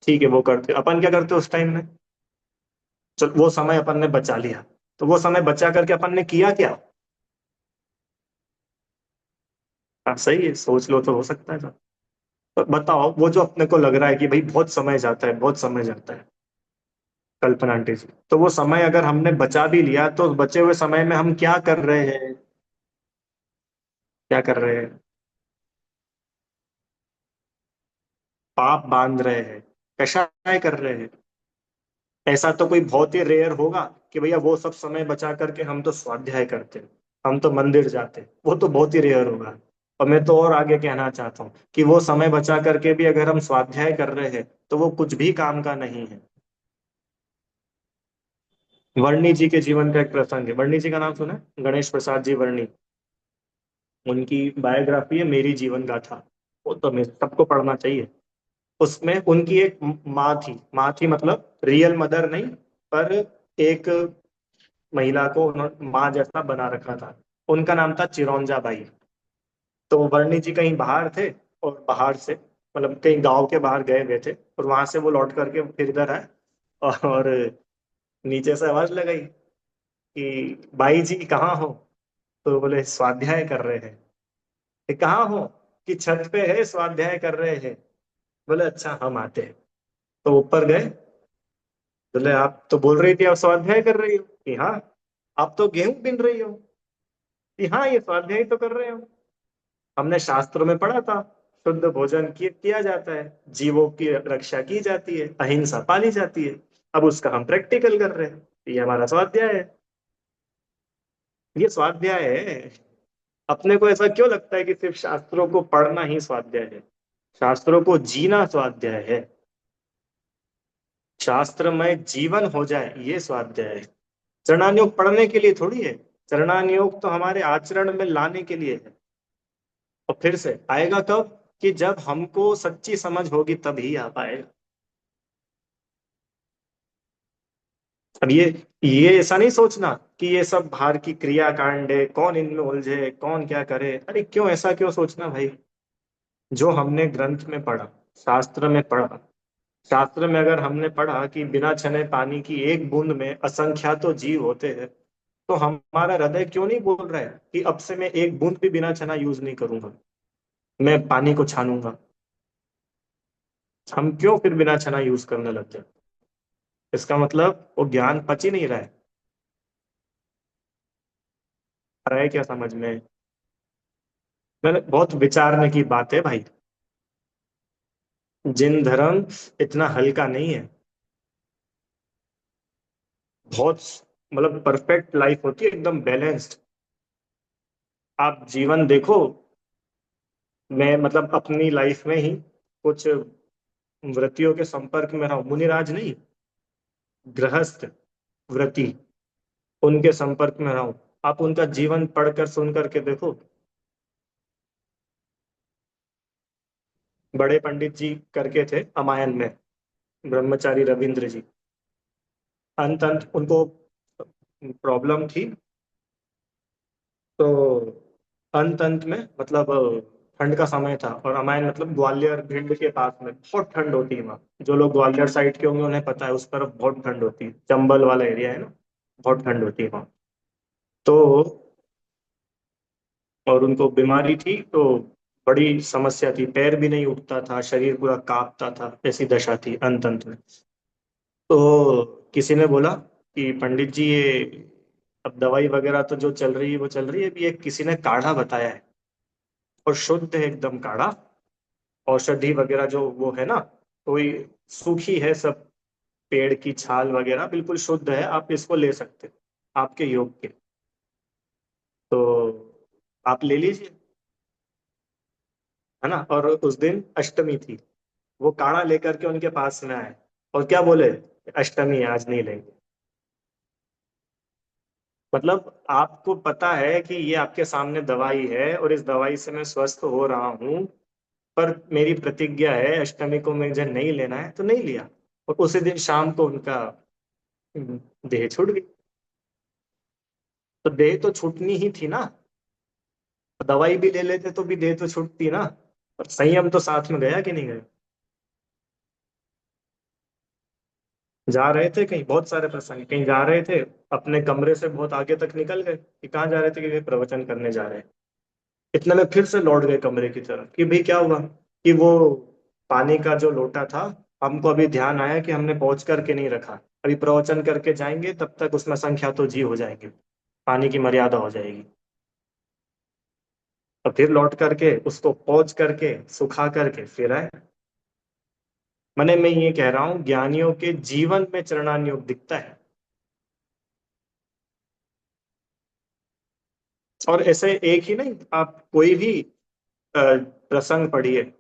ठीक है वो करते, अपन क्या करते उस टाइम में? चल वो समय अपन ने बचा लिया। तो वो समय बचा करके अपन ने किया क्या? हाँ सही है, सोच लो तो हो सकता है। तो बताओ वो जो अपने को लग रहा है कि भाई बहुत समय जाता है, बहुत समय जाता है, कल्पना आंटी जी, तो वो समय अगर हमने बचा भी लिया तो उस बचे हुए समय में हम क्या कर रहे हैं? क्या कर रहे हैं? पाप बांध रहे हैं, कषाय कर रहे हैं। ऐसा तो कोई बहुत ही रेयर होगा कि भैया वो सब समय बचा करके हम तो स्वाध्याय करते, हम तो मंदिर जाते। वो तो बहुत ही रेयर होगा। और मैं तो और आगे कहना चाहता हूँ कि वो समय बचा करके भी अगर हम स्वाध्याय कर रहे हैं तो वो कुछ भी काम का नहीं है। वर्णी जी के जीवन का एक प्रसंग है। वर्णी जी का नाम सुना है? गणेश प्रसाद जी वर्णी। उनकी बायोग्राफी है मेरी जीवन गाथा। वो तो हमें सबको पढ़ना चाहिए। उसमें उनकी एक माँ थी मतलब रियल मदर नहीं, पर एक महिला को उन्होंने माँ जैसा बना रखा था। उनका नाम था चिरौंजा बाई। तो वर्णी जी कहीं बाहर थे, और बाहर से मतलब कहीं गांव के बाहर गए हुए थे, और वहां से वो लौट करके फिर इधर आए, और नीचे से आवाज लगाई कि बाई जी कहाँ हो? तो बोले स्वाध्याय कर रहे हैं। "ये कहाँ हो?" कि छत पे है, स्वाध्याय कर रहे हैं। बोले अच्छा हम आते हैं। तो ऊपर गए। बोले आप तो बोल रही थी आप स्वाध्याय कर रही हो। कि हाँ। आप तो गेहूं बिन रही हो। कि हाँ ये स्वाध्याय तो कर रहे हो। हमने शास्त्रों में पढ़ा था, शुद्ध भोजन किया जाता है, जीवों की रक्षा की जाती है, अहिंसा पाली जाती है। अब उसका हम प्रैक्टिकल कर रहे हैं, ये हमारा स्वाध्याय है। ये स्वाध्याय है। अपने को ऐसा क्यों लगता है कि सिर्फ शास्त्रों को पढ़ना ही स्वाध्याय है? शास्त्रों को जीना स्वाध्याय है। शास्त्रमय जीवन हो जाए ये स्वाध्याय है। चरणान योग पढ़ने के लिए थोड़ी है। चरणान योग तो हमारे आचरण में लाने के लिए है। और फिर से आएगा कब? कि जब हमको सच्ची समझ होगी तभी आ पाएगा। अब ये ऐसा नहीं सोचना कि ये सब बाहर की क्रिया कांड है, कौन इनमें उलझे, कौन क्या करे। अरे क्यों, ऐसा क्यों सोचना भाई? जो हमने ग्रंथ में पढ़ा, शास्त्र में पढ़ा, शास्त्र में अगर हमने पढ़ा कि बिना छने पानी की एक बूंद में असंख्यातों जीव होते हैं, तो हमारा हृदय क्यों नहीं बोल रहा है कि अब से मैं एक बूंद भी बिना छना यूज नहीं करूंगा, मैं पानी को छानूंगा? हम क्यों फिर बिना छना यूज करने लग जाए? इसका मतलब वो ज्ञान पच ही नहीं रहा है। आ रहा है क्या समझ में? मैंने बहुत विचारने की बात है भाई। जिन धर्म इतना हल्का नहीं है। बहुत मतलब परफेक्ट लाइफ होती है, एकदम बैलेंस्ड। आप जीवन देखो। मैं मतलब अपनी लाइफ में ही कुछ व्रतियों के संपर्क में रहा हूं, मुनिराज नहीं, गृहस्थ व्रति, उनके संपर्क में रहा हूं। आप उनका जीवन पढ़कर सुन करके देखो। बड़े पंडित जी करके थे अमायन में, ब्रह्मचारी रविंद्र जी। अंत अंत उनको प्रॉब्लम थी। तो अंत अंत में मतलब ठंड का समय था, और रामायण मतलब ग्वालियर भिंड के पास में बहुत ठंड होती है वहाँ। जो लोग ग्वालियर साइड के होंगे उन्हें पता है, उस तरफ बहुत ठंड होती है, चंबल वाला एरिया है ना, बहुत ठंड होती है वहाँ। तो और उनको बीमारी थी, तो बड़ी समस्या थी, पैर भी नहीं उठता था, शरीर पूरा कांपता था, ऐसी दशा थी अंत अंत में। तो किसी ने बोला कि पंडित जी ये अब दवाई वगैरह तो जो चल रही है वो चल रही है, अभी एक किसी ने काढ़ा बताया है, और शुद्ध है एकदम काढ़ा। औषधि वगैरह जो वो है ना, कोई सूखी है सब, पेड़ की छाल वगैरह बिल्कुल शुद्ध है, आप इसको ले सकते हो आपके योग के। तो आप ले लीजिए, है ना। और उस दिन अष्टमी थी। वो काढ़ा लेकर के उनके पास में आए, और क्या बोले? अष्टमी है, आज नहीं लेंगे। मतलब आपको पता है कि ये आपके सामने दवाई है, और इस दवाई से मैं स्वस्थ हो रहा हूँ, पर मेरी प्रतिज्ञा है अष्टमी को मुझे नहीं लेना है, तो नहीं लिया। और उसी दिन शाम को उनका देह छूट गई। तो देह तो छूटनी ही थी ना। दवाई भी ले लेते तो भी देह तो छूटती ना। और संयम तो साथ में गया कि नहीं गया? जा रहे थे कहीं, बहुत सारे प्रसंग, कहीं जा रहे थे, अपने कमरे से बहुत आगे तक निकल गए कि कहाँ जा रहे थे, कि वे प्रवचन करने जा रहे हैं। इतने में फिर से लौट गए कमरे की तरफ कि भाई क्या हुआ? कि वो पानी का जो लोटा था, हमको अभी ध्यान आया कि हमने पहुंच करके नहीं रखा। अभी प्रवचन करके जाएंगे तब तक उसमें संख्या तो जी हो जाएंगे, पानी की मर्यादा हो जाएगी। और फिर लौट करके उसको पहुंच करके सुखा करके फिर आए। मैंने मैं ये कह रहा हूँ, ज्ञानियों के जीवन में चरणान योग दिखता है। और ऐसे एक ही नहीं, आप कोई भी प्रसंग पढ़िए,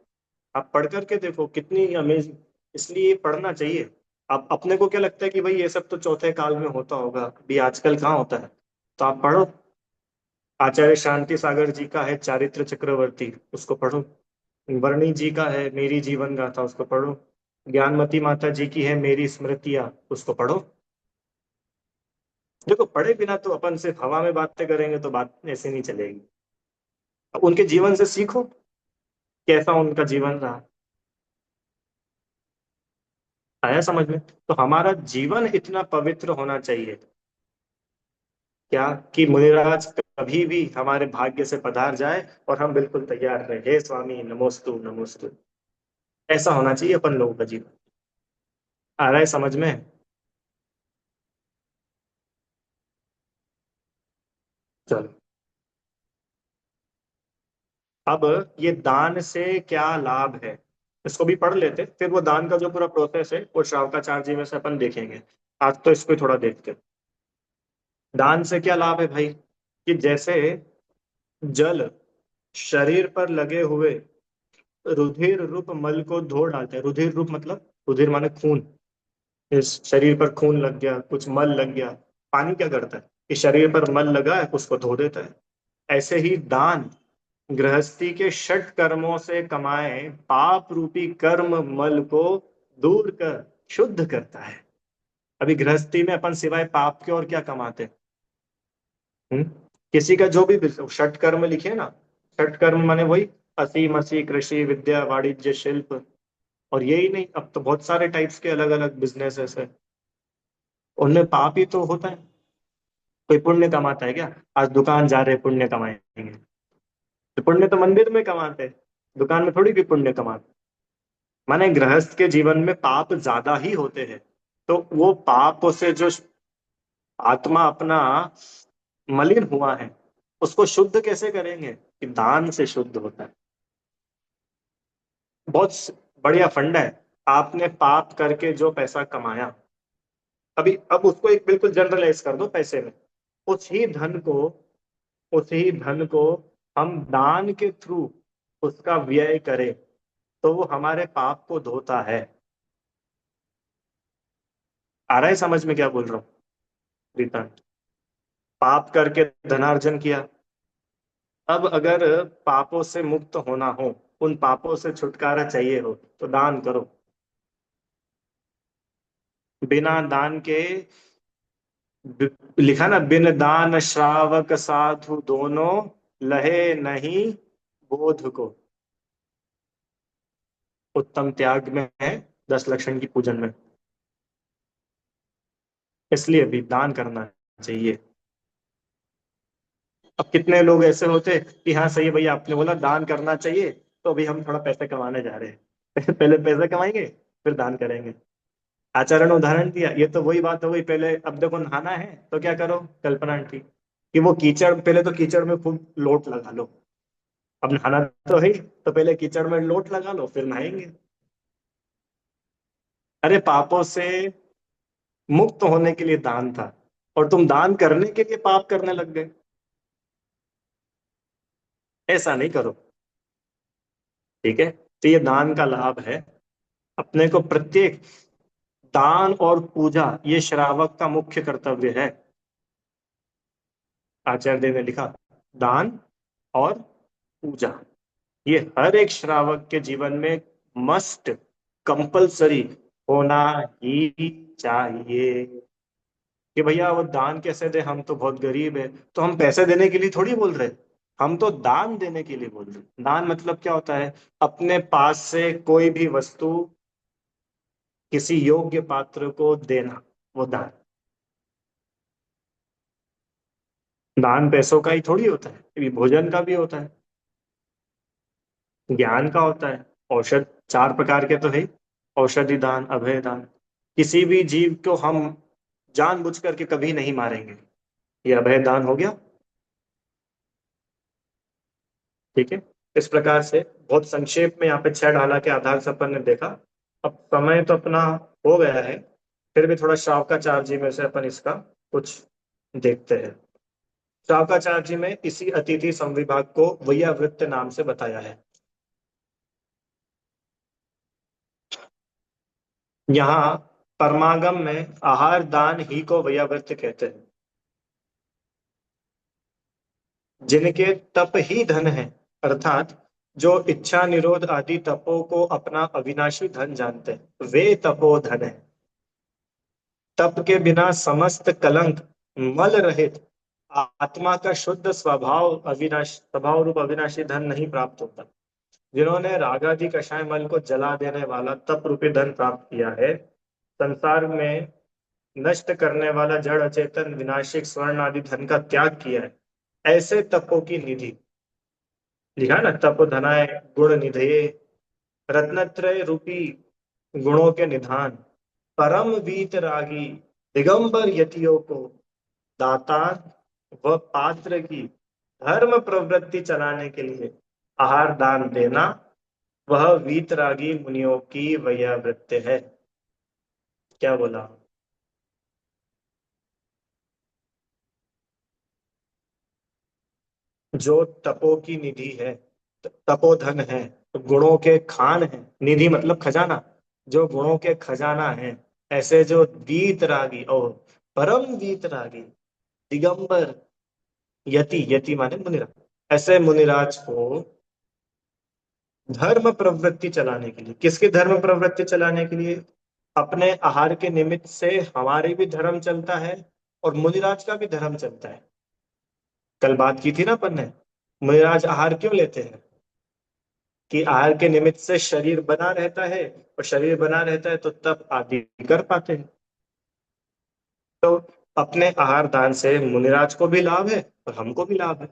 आप पढ़ करके देखो कितनी अमेजिंग। इसलिए पढ़ना चाहिए। अब अपने को क्या लगता है कि भाई ये सब तो चौथे काल में होता होगा, अभी आजकल कहाँ होता है। तो आप पढ़ो, आचार्य शांति सागर जी का है चारित्र चक्रवर्ती, उसको पढ़ो। वर्णी जी का है मेरी जीवन गाथा, उसको पढ़ो। ज्ञानमती माता जी की है मेरी स्मृतियाँ, उसको पढ़ो। देखो पढ़े बिना तो अपन सिर्फ हवा में बातें करेंगे तो बात ऐसे नहीं चलेगी। अब उनके जीवन से सीखो, कैसा उनका जीवन रहा। आया समझ में? तो हमारा जीवन इतना पवित्र होना चाहिए क्या, कि मुनिराज कभी भी हमारे भाग्य से पधार जाए और हम बिल्कुल तैयार रहे, हे स्वामी नमोस्तु नमोस्तु। ऐसा होना चाहिए अपन लोगों का जीवन। आ रहा है समझ में? चलो, अब ये दान से क्या लाभ है, इसको भी पढ़ लेते, फिर वो दान का जो पूरा प्रोसेस है वो श्रावकाचार्य जी में से अपन देखेंगे। आज तो इसको ही थोड़ा देखते हैं। दान से क्या लाभ है भाई, कि जैसे जल शरीर पर लगे हुए रुधिर रूप मल को धो डालते हैं। रुधिर रूप मतलब, रुधिर माने खून। इस शरीर पर खून लग गया, कुछ मल लग गया, पानी क्या करता है कि शरीर पर मल लगा है उसको धो देता है। ऐसे ही दान गृहस्थी के षट कर्मों से कमाए पाप रूपी कर्म मल को दूर कर शुद्ध करता है। अभी गृहस्थी में अपन सिवाय पाप के और क्या कमाते हैं? हम्म? किसी का जो भी षट कर्म लिखे ना, षट कर्म माने वही असी मसी कृषि विद्या वाणिज्य शिल्प। और यही नहीं, अब तो बहुत सारे टाइप्स के अलग अलग बिजनेसेस है, उनमें पाप ही तो होता है। कोई पुण्य कमाता है क्या? आज दुकान जा रहे पुण्य कमाएंगे, तो पुण्य तो मंदिर में कमाते हैं, दुकान में थोड़ी भी पुण्य कमाते। माने गृहस्थ के जीवन में पाप ज्यादा ही होते हैं। तो वो पाप से जो आत्मा अपना मलिन हुआ है उसको शुद्ध कैसे करेंगे, कि दान से शुद्ध होता है। बहुत बढ़िया फंडा है। आपने पाप करके जो पैसा कमाया, अभी अब उसको एक बिल्कुल जनरलाइज कर दो पैसे में। उस ही धन को, उस ही धन को हम दान के थ्रू उसका व्यय करें, तो वो हमारे पाप को धोता है। आ रहा है समझ में क्या बोल रहा हूँ प्रीता? पाप करके धनार्जन किया, अब अगर पापों से मुक्त होना हो, उन पापों से छुटकारा चाहिए हो, तो दान करो। बिना दान के, लिखा ना, बिन दान श्रावक साधु दोनों लहे नहीं बोध को। उत्तम त्याग में है 10 लक्षण की पूजन में। इसलिए भी दान करना चाहिए। अब कितने लोग ऐसे होते कि हाँ सही है भैया आपने बोला दान करना चाहिए, तो अभी हम थोड़ा पैसे कमाने जा रहे हैं पहले पैसे कमाएंगे फिर दान करेंगे। आचार्य ने उदाहरण दिया, ये तो वही बात हो गई। पहले अब देखो नहाना है तो क्या करो, कल्पना आंटी, कि वो कीचड़, पहले तो कीचड़ में खूब लोट लगा लो। अब नहाना तो है ही, तो पहले कीचड़ में लोट लगा लो फिर नहाएंगे। अरे पापों से मुक्त होने के लिए दान था, और तुम दान करने के लिए पाप करने लग गए। ऐसा नहीं करो, ठीक है? तो ये दान का लाभ है। अपने को प्रत्येक दान और पूजा ये श्रावक का मुख्य कर्तव्य है। आचार्य देव ने लिखा, दान और पूजा ये हर एक श्रावक के जीवन में मस्ट, कंपलसरी होना ही चाहिए। कि भैया वो दान कैसे दे, हम तो बहुत गरीब है, तो हम पैसे देने के लिए थोड़ी बोल रहे, हम तो दान देने के लिए बोल रहे। दान मतलब क्या होता है, अपने पास से कोई भी वस्तु किसी योग्य पात्र को देना, वो दान। दान पैसों का ही थोड़ी होता है, ये भोजन का भी होता है, ज्ञान का होता है। औषध 4 प्रकार के तो है ही। औषधि दान, अभय दान। किसी भी जीव को हम जानबूझ करके कभी नहीं मारेंगे, ये अभय दान हो गया। ठीक है? इस प्रकार से बहुत संक्षेप में यहाँ पे 6 ढाला के आधार से अपन ने देखा। अब समय तो अपना हो गया है, फिर भी थोड़ा शावकाचार्य जी में से अपन इसका कुछ देखते हैं। शावकाचार्य जी में इसी अतिथि संविभाग को वैयावृत्त नाम से बताया है। यहाँ परमागम में आहार दान ही को वैयावृत्य कहते हैं। जिनके तप ही धन है, अर्थात जो इच्छा निरोध आदि तपों को अपना अविनाशी धन जानते हैं, वे तपोधन है। तप के बिना समस्त कलंक मल रहित आत्मा का शुद्ध स्वभाव रूप अविनाशी धन नहीं प्राप्त होता। जिन्होंने रागादि कषाय मल को जला देने वाला तप रूपी धन प्राप्त किया है, संसार में नष्ट करने वाला जड़ अचेतन विनाशिक स्वर्ण आदि धन का त्याग किया है, ऐसे तपों की निधि। लिखा है ना, तप धनाय गुण निधये, रत्नत्रय रूपी गुणों के निधान, परम वीतरागी दिगंबर यतियों को दातार व पात्र की धर्म प्रवृत्ति चलाने के लिए आहार दान देना, वह वीतरागी मुनियों की वैयावृत्ति है। क्या बोला? जो तपो की निधि है, तपोधन है, तो गुणों के खान है, निधि मतलब खजाना, जो गुणों के खजाना है, ऐसे जो वीतरागी और परम वीतरागी दिगंबर यति, यति माने मुनिराज, ऐसे मुनिराज को धर्म प्रवृत्ति चलाने के लिए, किसकी धर्म प्रवृत्ति चलाने के लिए? अपने आहार के निमित्त से हमारे भी धर्म चलता है और मुनिराज का भी धर्म चलता है। कल बात की थी ना अपन ने, मुनिराज आहार क्यों लेते हैं? कि आहार के निमित्त से शरीर बना रहता है, और शरीर बना रहता है तो तप आदि कर पाते हैं। तो अपने आहार दान से मुनिराज को भी लाभ है और हमको भी लाभ है।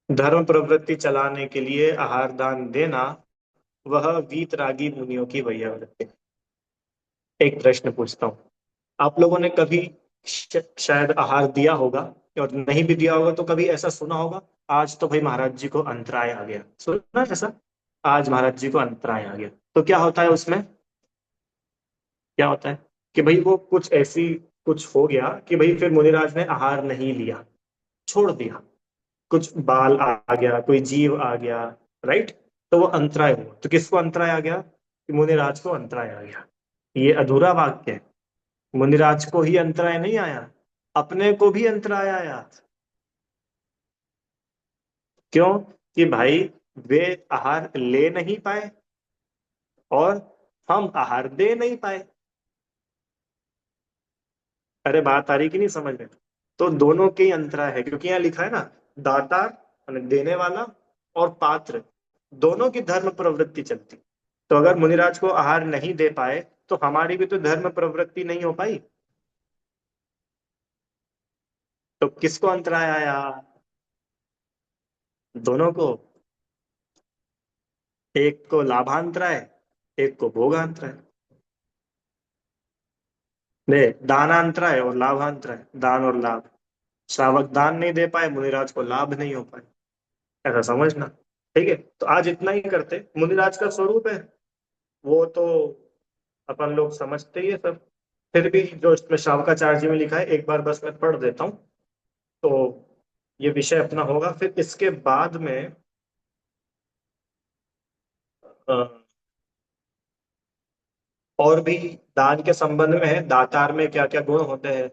धर्म प्रवृत्ति चलाने के लिए आहार दान देना, वह वीतरागी मुनियों की वैयावृत्ति है। एक प्रश्न पूछता हूँ, आप लोगों ने कभी शायद आहार दिया होगा, और नहीं भी दिया होगा तो कभी ऐसा सुना होगा, आज तो भाई महाराज जी को अंतराय आ गया, सुना है ऐसा? आज महाराज जी को अंतराय आ गया, तो क्या होता है उसमें? क्या होता है कि भाई वो कुछ ऐसी कुछ हो गया कि भाई फिर मुनिराज ने आहार नहीं लिया, छोड़ दिया, कुछ बाल आ गया, कोई जीव आ गया, राइट? तो वो अंतराय हुआ, तो किसको अंतराय आ गया? कि मुनिराज को अंतराय आ गया। ये अधूरा वाक्य है। मुनिराज को ही अंतराय नहीं आया, अपने को भी अंतराय आया। क्यों? कि भाई वे आहार ले नहीं पाए और हम आहार दे नहीं पाए। अरे बात आ रही कि नहीं समझ में? तो दोनों के ही अंतराय है, क्योंकि यहाँ लिखा है ना, दाता यानी देने वाला और पात्र, दोनों की धर्म प्रवृत्ति चलती। तो अगर मुनिराज को आहार नहीं दे पाए तो हमारी भी तो धर्म प्रवृत्ति नहीं हो पाई। तो किसको अंतराय आया? दोनों को। एक को लाभांतराय, एक को भोगांतराय। दे दानांतराय और लाभांतराय, दान और लाभ। श्रावक दान नहीं दे पाए, मुनिराज को लाभ नहीं हो पाए, ऐसा समझना। ठीक है, तो आज इतना ही करते। मुनिराज का स्वरूप है वो तो अपन लोग समझते ही है सब। फिर भी जो इसमें शावकाचार्य जी में लिखा है, एक बार बस मैं पढ़ देता हूँ, तो ये विषय अपना होगा। फिर इसके बाद में अ, और भी दान के संबंध में है, दातार में क्या क्या गुण होते हैं,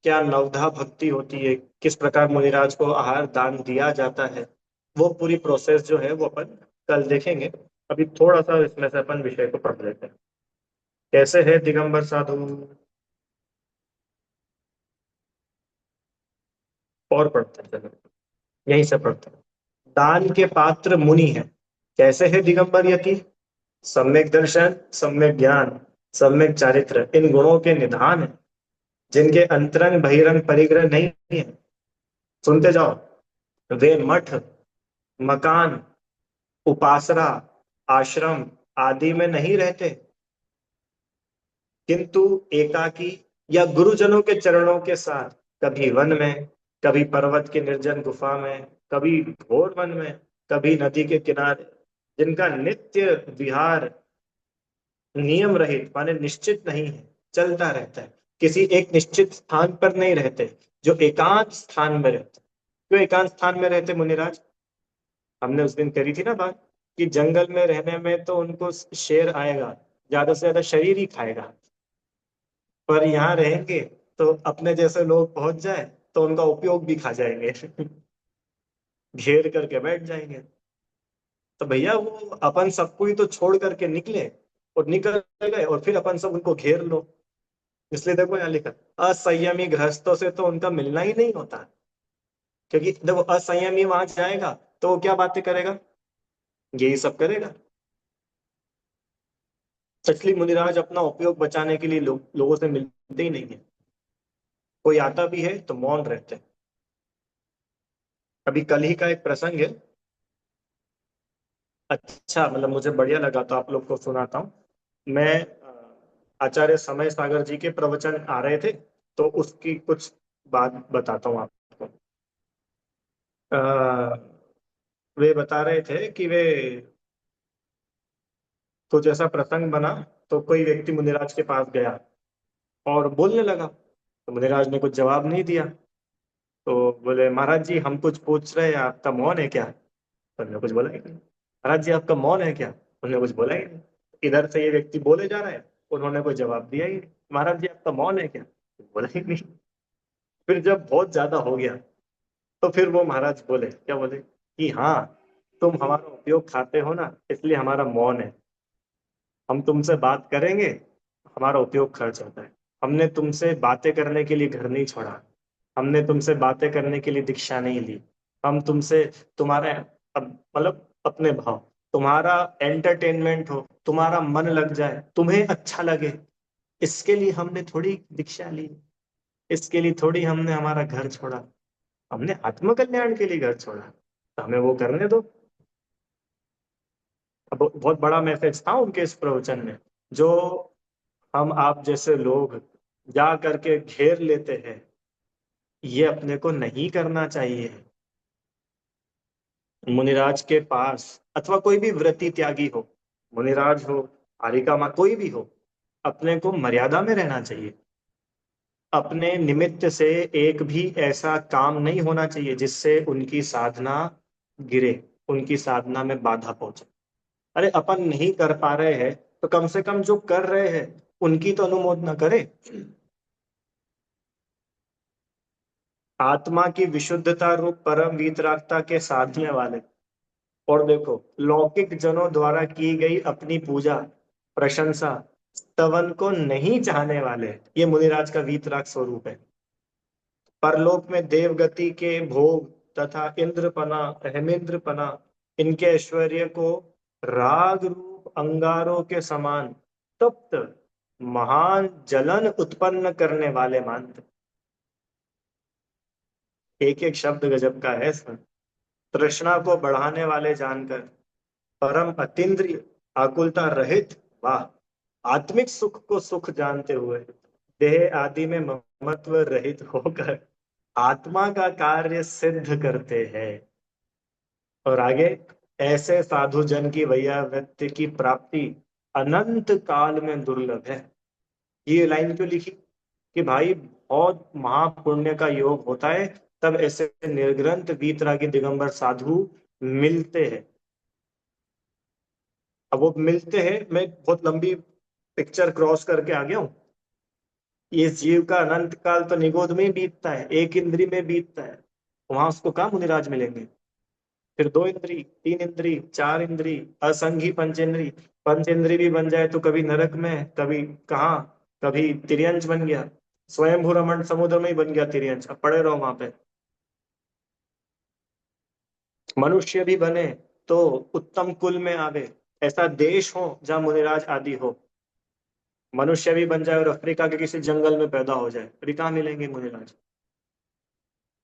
क्या नवधा भक्ति होती है, किस प्रकार मुनिराज को आहार दान दिया जाता है, वो पूरी प्रोसेस जो है वो अपन कल देखेंगे। अभी थोड़ा सा इसमें से अपन विषय को पढ़ लेते हैं। कैसे है दिगंबर साधु? और पढ़ते हैं, चलो यहीं से पढ़ते हैं। दान के पात्र मुनि है। कैसे है दिगंबर यति? सम्यक दर्शन, सम्यक ज्ञान, सम्यक चारित्र इन गुणों के निधान है, जिनके अंतरंग बहिरंग परिग्रह नहीं है। सुनते जाओ। वे मठ, मकान, उपासना, आश्रम आदि में नहीं रहते, किंतु एकाकी या गुरुजनों के चरणों के साथ कभी वन में, कभी पर्वत की निर्जन गुफा में, कभी घोर वन में, कभी नदी के किनारे, जिनका नित्य विहार नियम रहित माने निश्चित नहीं है, चलता रहता है, किसी एक निश्चित स्थान पर नहीं रहते, जो एकांत स्थान में रहते। क्यों एकांत स्थान में रहते मुनिराज? हमने उस दिन करी थी ना बात, कि जंगल में रहने में तो उनको शेर आएगा, ज्यादा से ज्यादा शरीर ही खाएगा, पर यहाँ रहेंगे तो अपने जैसे लोग पहुंच जाए तो उनका उपयोग भी खा जाएंगे। घेर करके बैठ जाएंगे। तो भैया वो अपन सबको ही तो छोड़ करके निकले, और निकल गए और फिर अपन सब उनको घेर लो। इसलिए देखो यहाँ लिखा, असंयमी गृहस्थों से तो उनका मिलना ही नहीं होता। क्योंकि देखो असंयमी वहां जाएगा तो वो क्या बातें करेगा, यही सब करेगा। तो इसलिए मुनिराज अपना उपयोग बचाने के लिए लोगों से मिलते ही नहीं है। कोई आता भी है तो मौन रहते हैं। अभी कल ही का एक प्रसंग है, अच्छा मतलब मुझे बढ़िया लगा तो आप लोग को सुनाता हूँ। मैं आचार्य समय सागर जी के प्रवचन आ रहे थे, तो उसकी कुछ बात बताता हूँ आपको। अ, वे बता रहे थे कि वे कुछ ऐसा प्रसंग बना, तो कोई व्यक्ति मुनिराज के पास गया और बोलने लगा, तो मुनिराज ने कुछ जवाब नहीं दिया। तो बोले, महाराज जी हम कुछ पूछ रहे हैं, आपका मौन है क्या? तो उन्होंने कुछ बोला ही नहीं। महाराज जी आपका मौन है क्या? उन्होंने कुछ बोला ही नहीं। इधर से ये व्यक्ति बोले जा रहा है, उन्होंने कोई जवाब दिया ही नहीं। महाराज जी आपका मौन है क्या? बोला ही नहीं। फिर जब बहुत ज्यादा हो गया, तो फिर वो महाराज बोले, क्या बोले कि हाँ, तुम हमारा उपयोग खाते हो ना, इसलिए हमारा मौन है। हम तुमसे बात करेंगे, हमारा उपयोग खर्च होता है। हमने तुमसे बातें करने के लिए घर नहीं छोड़ा, हमने तुमसे बातें करने के लिए दीक्षा नहीं ली। हम तुमसे, तुम्हारे मतलब अपने भाव, तुम्हारा एंटरटेनमेंट हो, तुम्हारा मन लग जाए, तुम्हें अच्छा लगे, इसके लिए हमने थोड़ी दीक्षा ली, इसके लिए थोड़ी हमने हमारा घर छोड़ा। हमने आत्मकल्याण के लिए घर छोड़ा, तो हमें वो करने दो। अब बहुत बड़ा मैसेज था उनके इस प्रवचन में, जो हम आप जैसे लोग जा करके घेर लेते हैं, ये अपने को नहीं करना चाहिए। मुनिराज के पास, अथवा कोई भी व्रती त्यागी हो, मुनिराज हो, कारिका माँ, कोई भी हो, अपने को मर्यादा में रहना चाहिए। अपने निमित्त से एक भी ऐसा काम नहीं होना चाहिए जिससे उनकी साधना गिरे, उनकी साधना में बाधा पहुंचे। अरे अपन नहीं कर पा रहे हैं, तो कम से कम जो कर रहे हैं उनकी तो अनुमोदना करें। आत्मा की विशुद्धता रूप परम वीतरागता के साधने वाले, और देखो, लौकिक जनों द्वारा की गई अपनी पूजा, प्रशंसा, स्तवन को नहीं चाहने वाले, ये मुनिराज का वीतराग स्वरूप है। परलोक में देवगति के भोग तथा इंद्रपना, अहमेंद्रपना, इनके ऐश्वर्य को राग रूप अंगारों के समान तप्त महान जलन उत्पन्न करने वाले मानते। एक एक शब्द गजब का है इसमें। तृष्णा को बढ़ाने वाले जानकर, परम अतीन्द्रिय, आकुलता रहित, वाह, आत्मिक सुख को सुख जानते हुए, देह आदि में ममत्व रहित होकर आत्मा का कार्य सिद्ध करते हैं। और आगे, ऐसे साधु जन की वैयावृत्ति की प्राप्ति अनंत काल में दुर्लभ है। ये लाइन क्यों लिखी? कि भाई बहुत महापुण्य का योग होता है, तब ऐसे निर्ग्रंथ वीतरागी दिगंबर साधु मिलते हैं। अब वो मिलते हैं, मैं बहुत लंबी पिक्चर क्रॉस करके आ गया हूँ। ये जीव का अनंत काल तो निगोद में ही बीतता है, एक इंद्री में बीतता है। वहां उसको कहाँ मुनिराज मिलेंगे? फिर दो इंद्री, तीन इंद्री, चार इंद्री, असंघी पंचेंद्री। पंचेंद्री भी बन जाए तो कभी नरक में, कभी कहाँ, कभी तिर्यंच बन गया, स्वयंभू रमण समुद्र में ही बन गया तिर्यंच, अब पड़े रहो वहां पे। मनुष्य भी बने तो उत्तम कुल में आवे, ऐसा देश हो जहाँ मुनिराज आदि हो। मनुष्य भी बन जाए और अफ्रीका के किसी जंगल में पैदा हो जाए, फिर कहाँ मिलेंगे मुनिराज?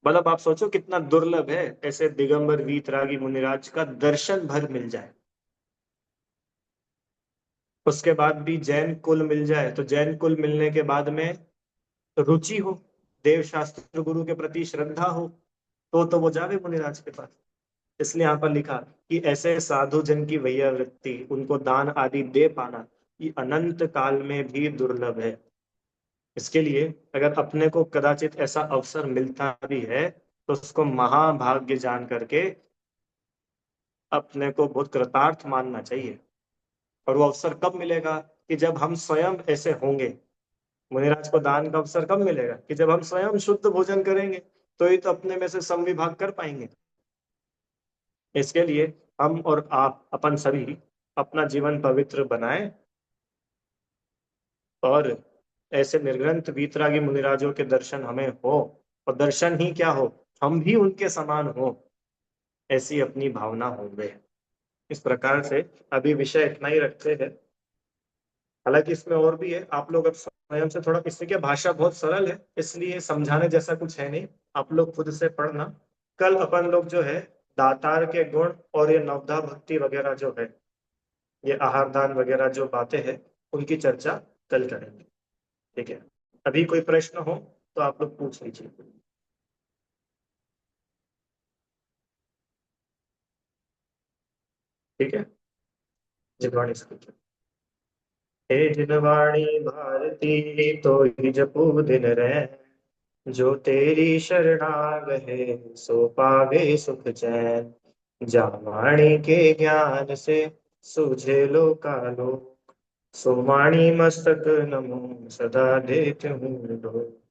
मतलब आप सोचो कितना दुर्लभ है ऐसे दिगंबर वीतरागी मुनिराज का दर्शन भर मिल जाए। उसके बाद भी जैन कुल मिल जाए, तो जैन कुल मिलने के बाद में रुचि हो, देव शास्त्र गुरु के प्रति श्रद्धा हो, तो वो जावे मुनिराज के पास। इसलिए यहाँ पर लिखा कि ऐसे साधु जन की वैयावृत्ति, उनको दान आदि दे पाना, ये अनंत काल में भी दुर्लभ है। इसके लिए अगर अपने को कदाचित ऐसा अवसर मिलता भी है, तो उसको महाभाग्य जान करके अपने को बहुत कृतार्थ मानना चाहिए। और वो अवसर कब मिलेगा? कि जब हम स्वयं ऐसे होंगे। मुनिराज को दान का अवसर कब मिलेगा? कि जब हम स्वयं शुद्ध भोजन करेंगे, तो ही तो अपने में से संविभाग कर पाएंगे। इसके लिए हम और आप, अपन सभी, अपना जीवन पवित्र बनाएं, और ऐसे निर्ग्रंथ वीतरागी मुनिराजों के दर्शन हमें हो, और दर्शन ही क्या हो, हम भी उनके समान हो, ऐसी अपनी भावना होंगे। इस प्रकार से अभी विषय इतना ही रखते हैं। हालांकि इसमें और भी है, आप लोग अब स्वयं से थोड़ा, इससे क्या, भाषा बहुत सरल है इसलिए समझाने जैसा कुछ है नहीं, आप लोग खुद से पढ़ना। कल अपन लोग जो है दातार के गुण और ये नवधा भक्ति वगैरह जो है, ये आहार दान वगैरह जो बातें हैं, उनकी चर्चा कल करेंगे। ठीक है? अभी कोई प्रश्न हो तो आप लोग पूछ लीजिए। ठीक है? जितवाणी स्पीकर। हे जिनवाणी भारती तो ही जपू दिन रैन, जो तेरी शरणाग है सो पावे सुख चैन। जा वाणी के ज्ञान से सूझे लोकालोक, सो वाणी मस्तक नमो सदा देत हूँ लोक।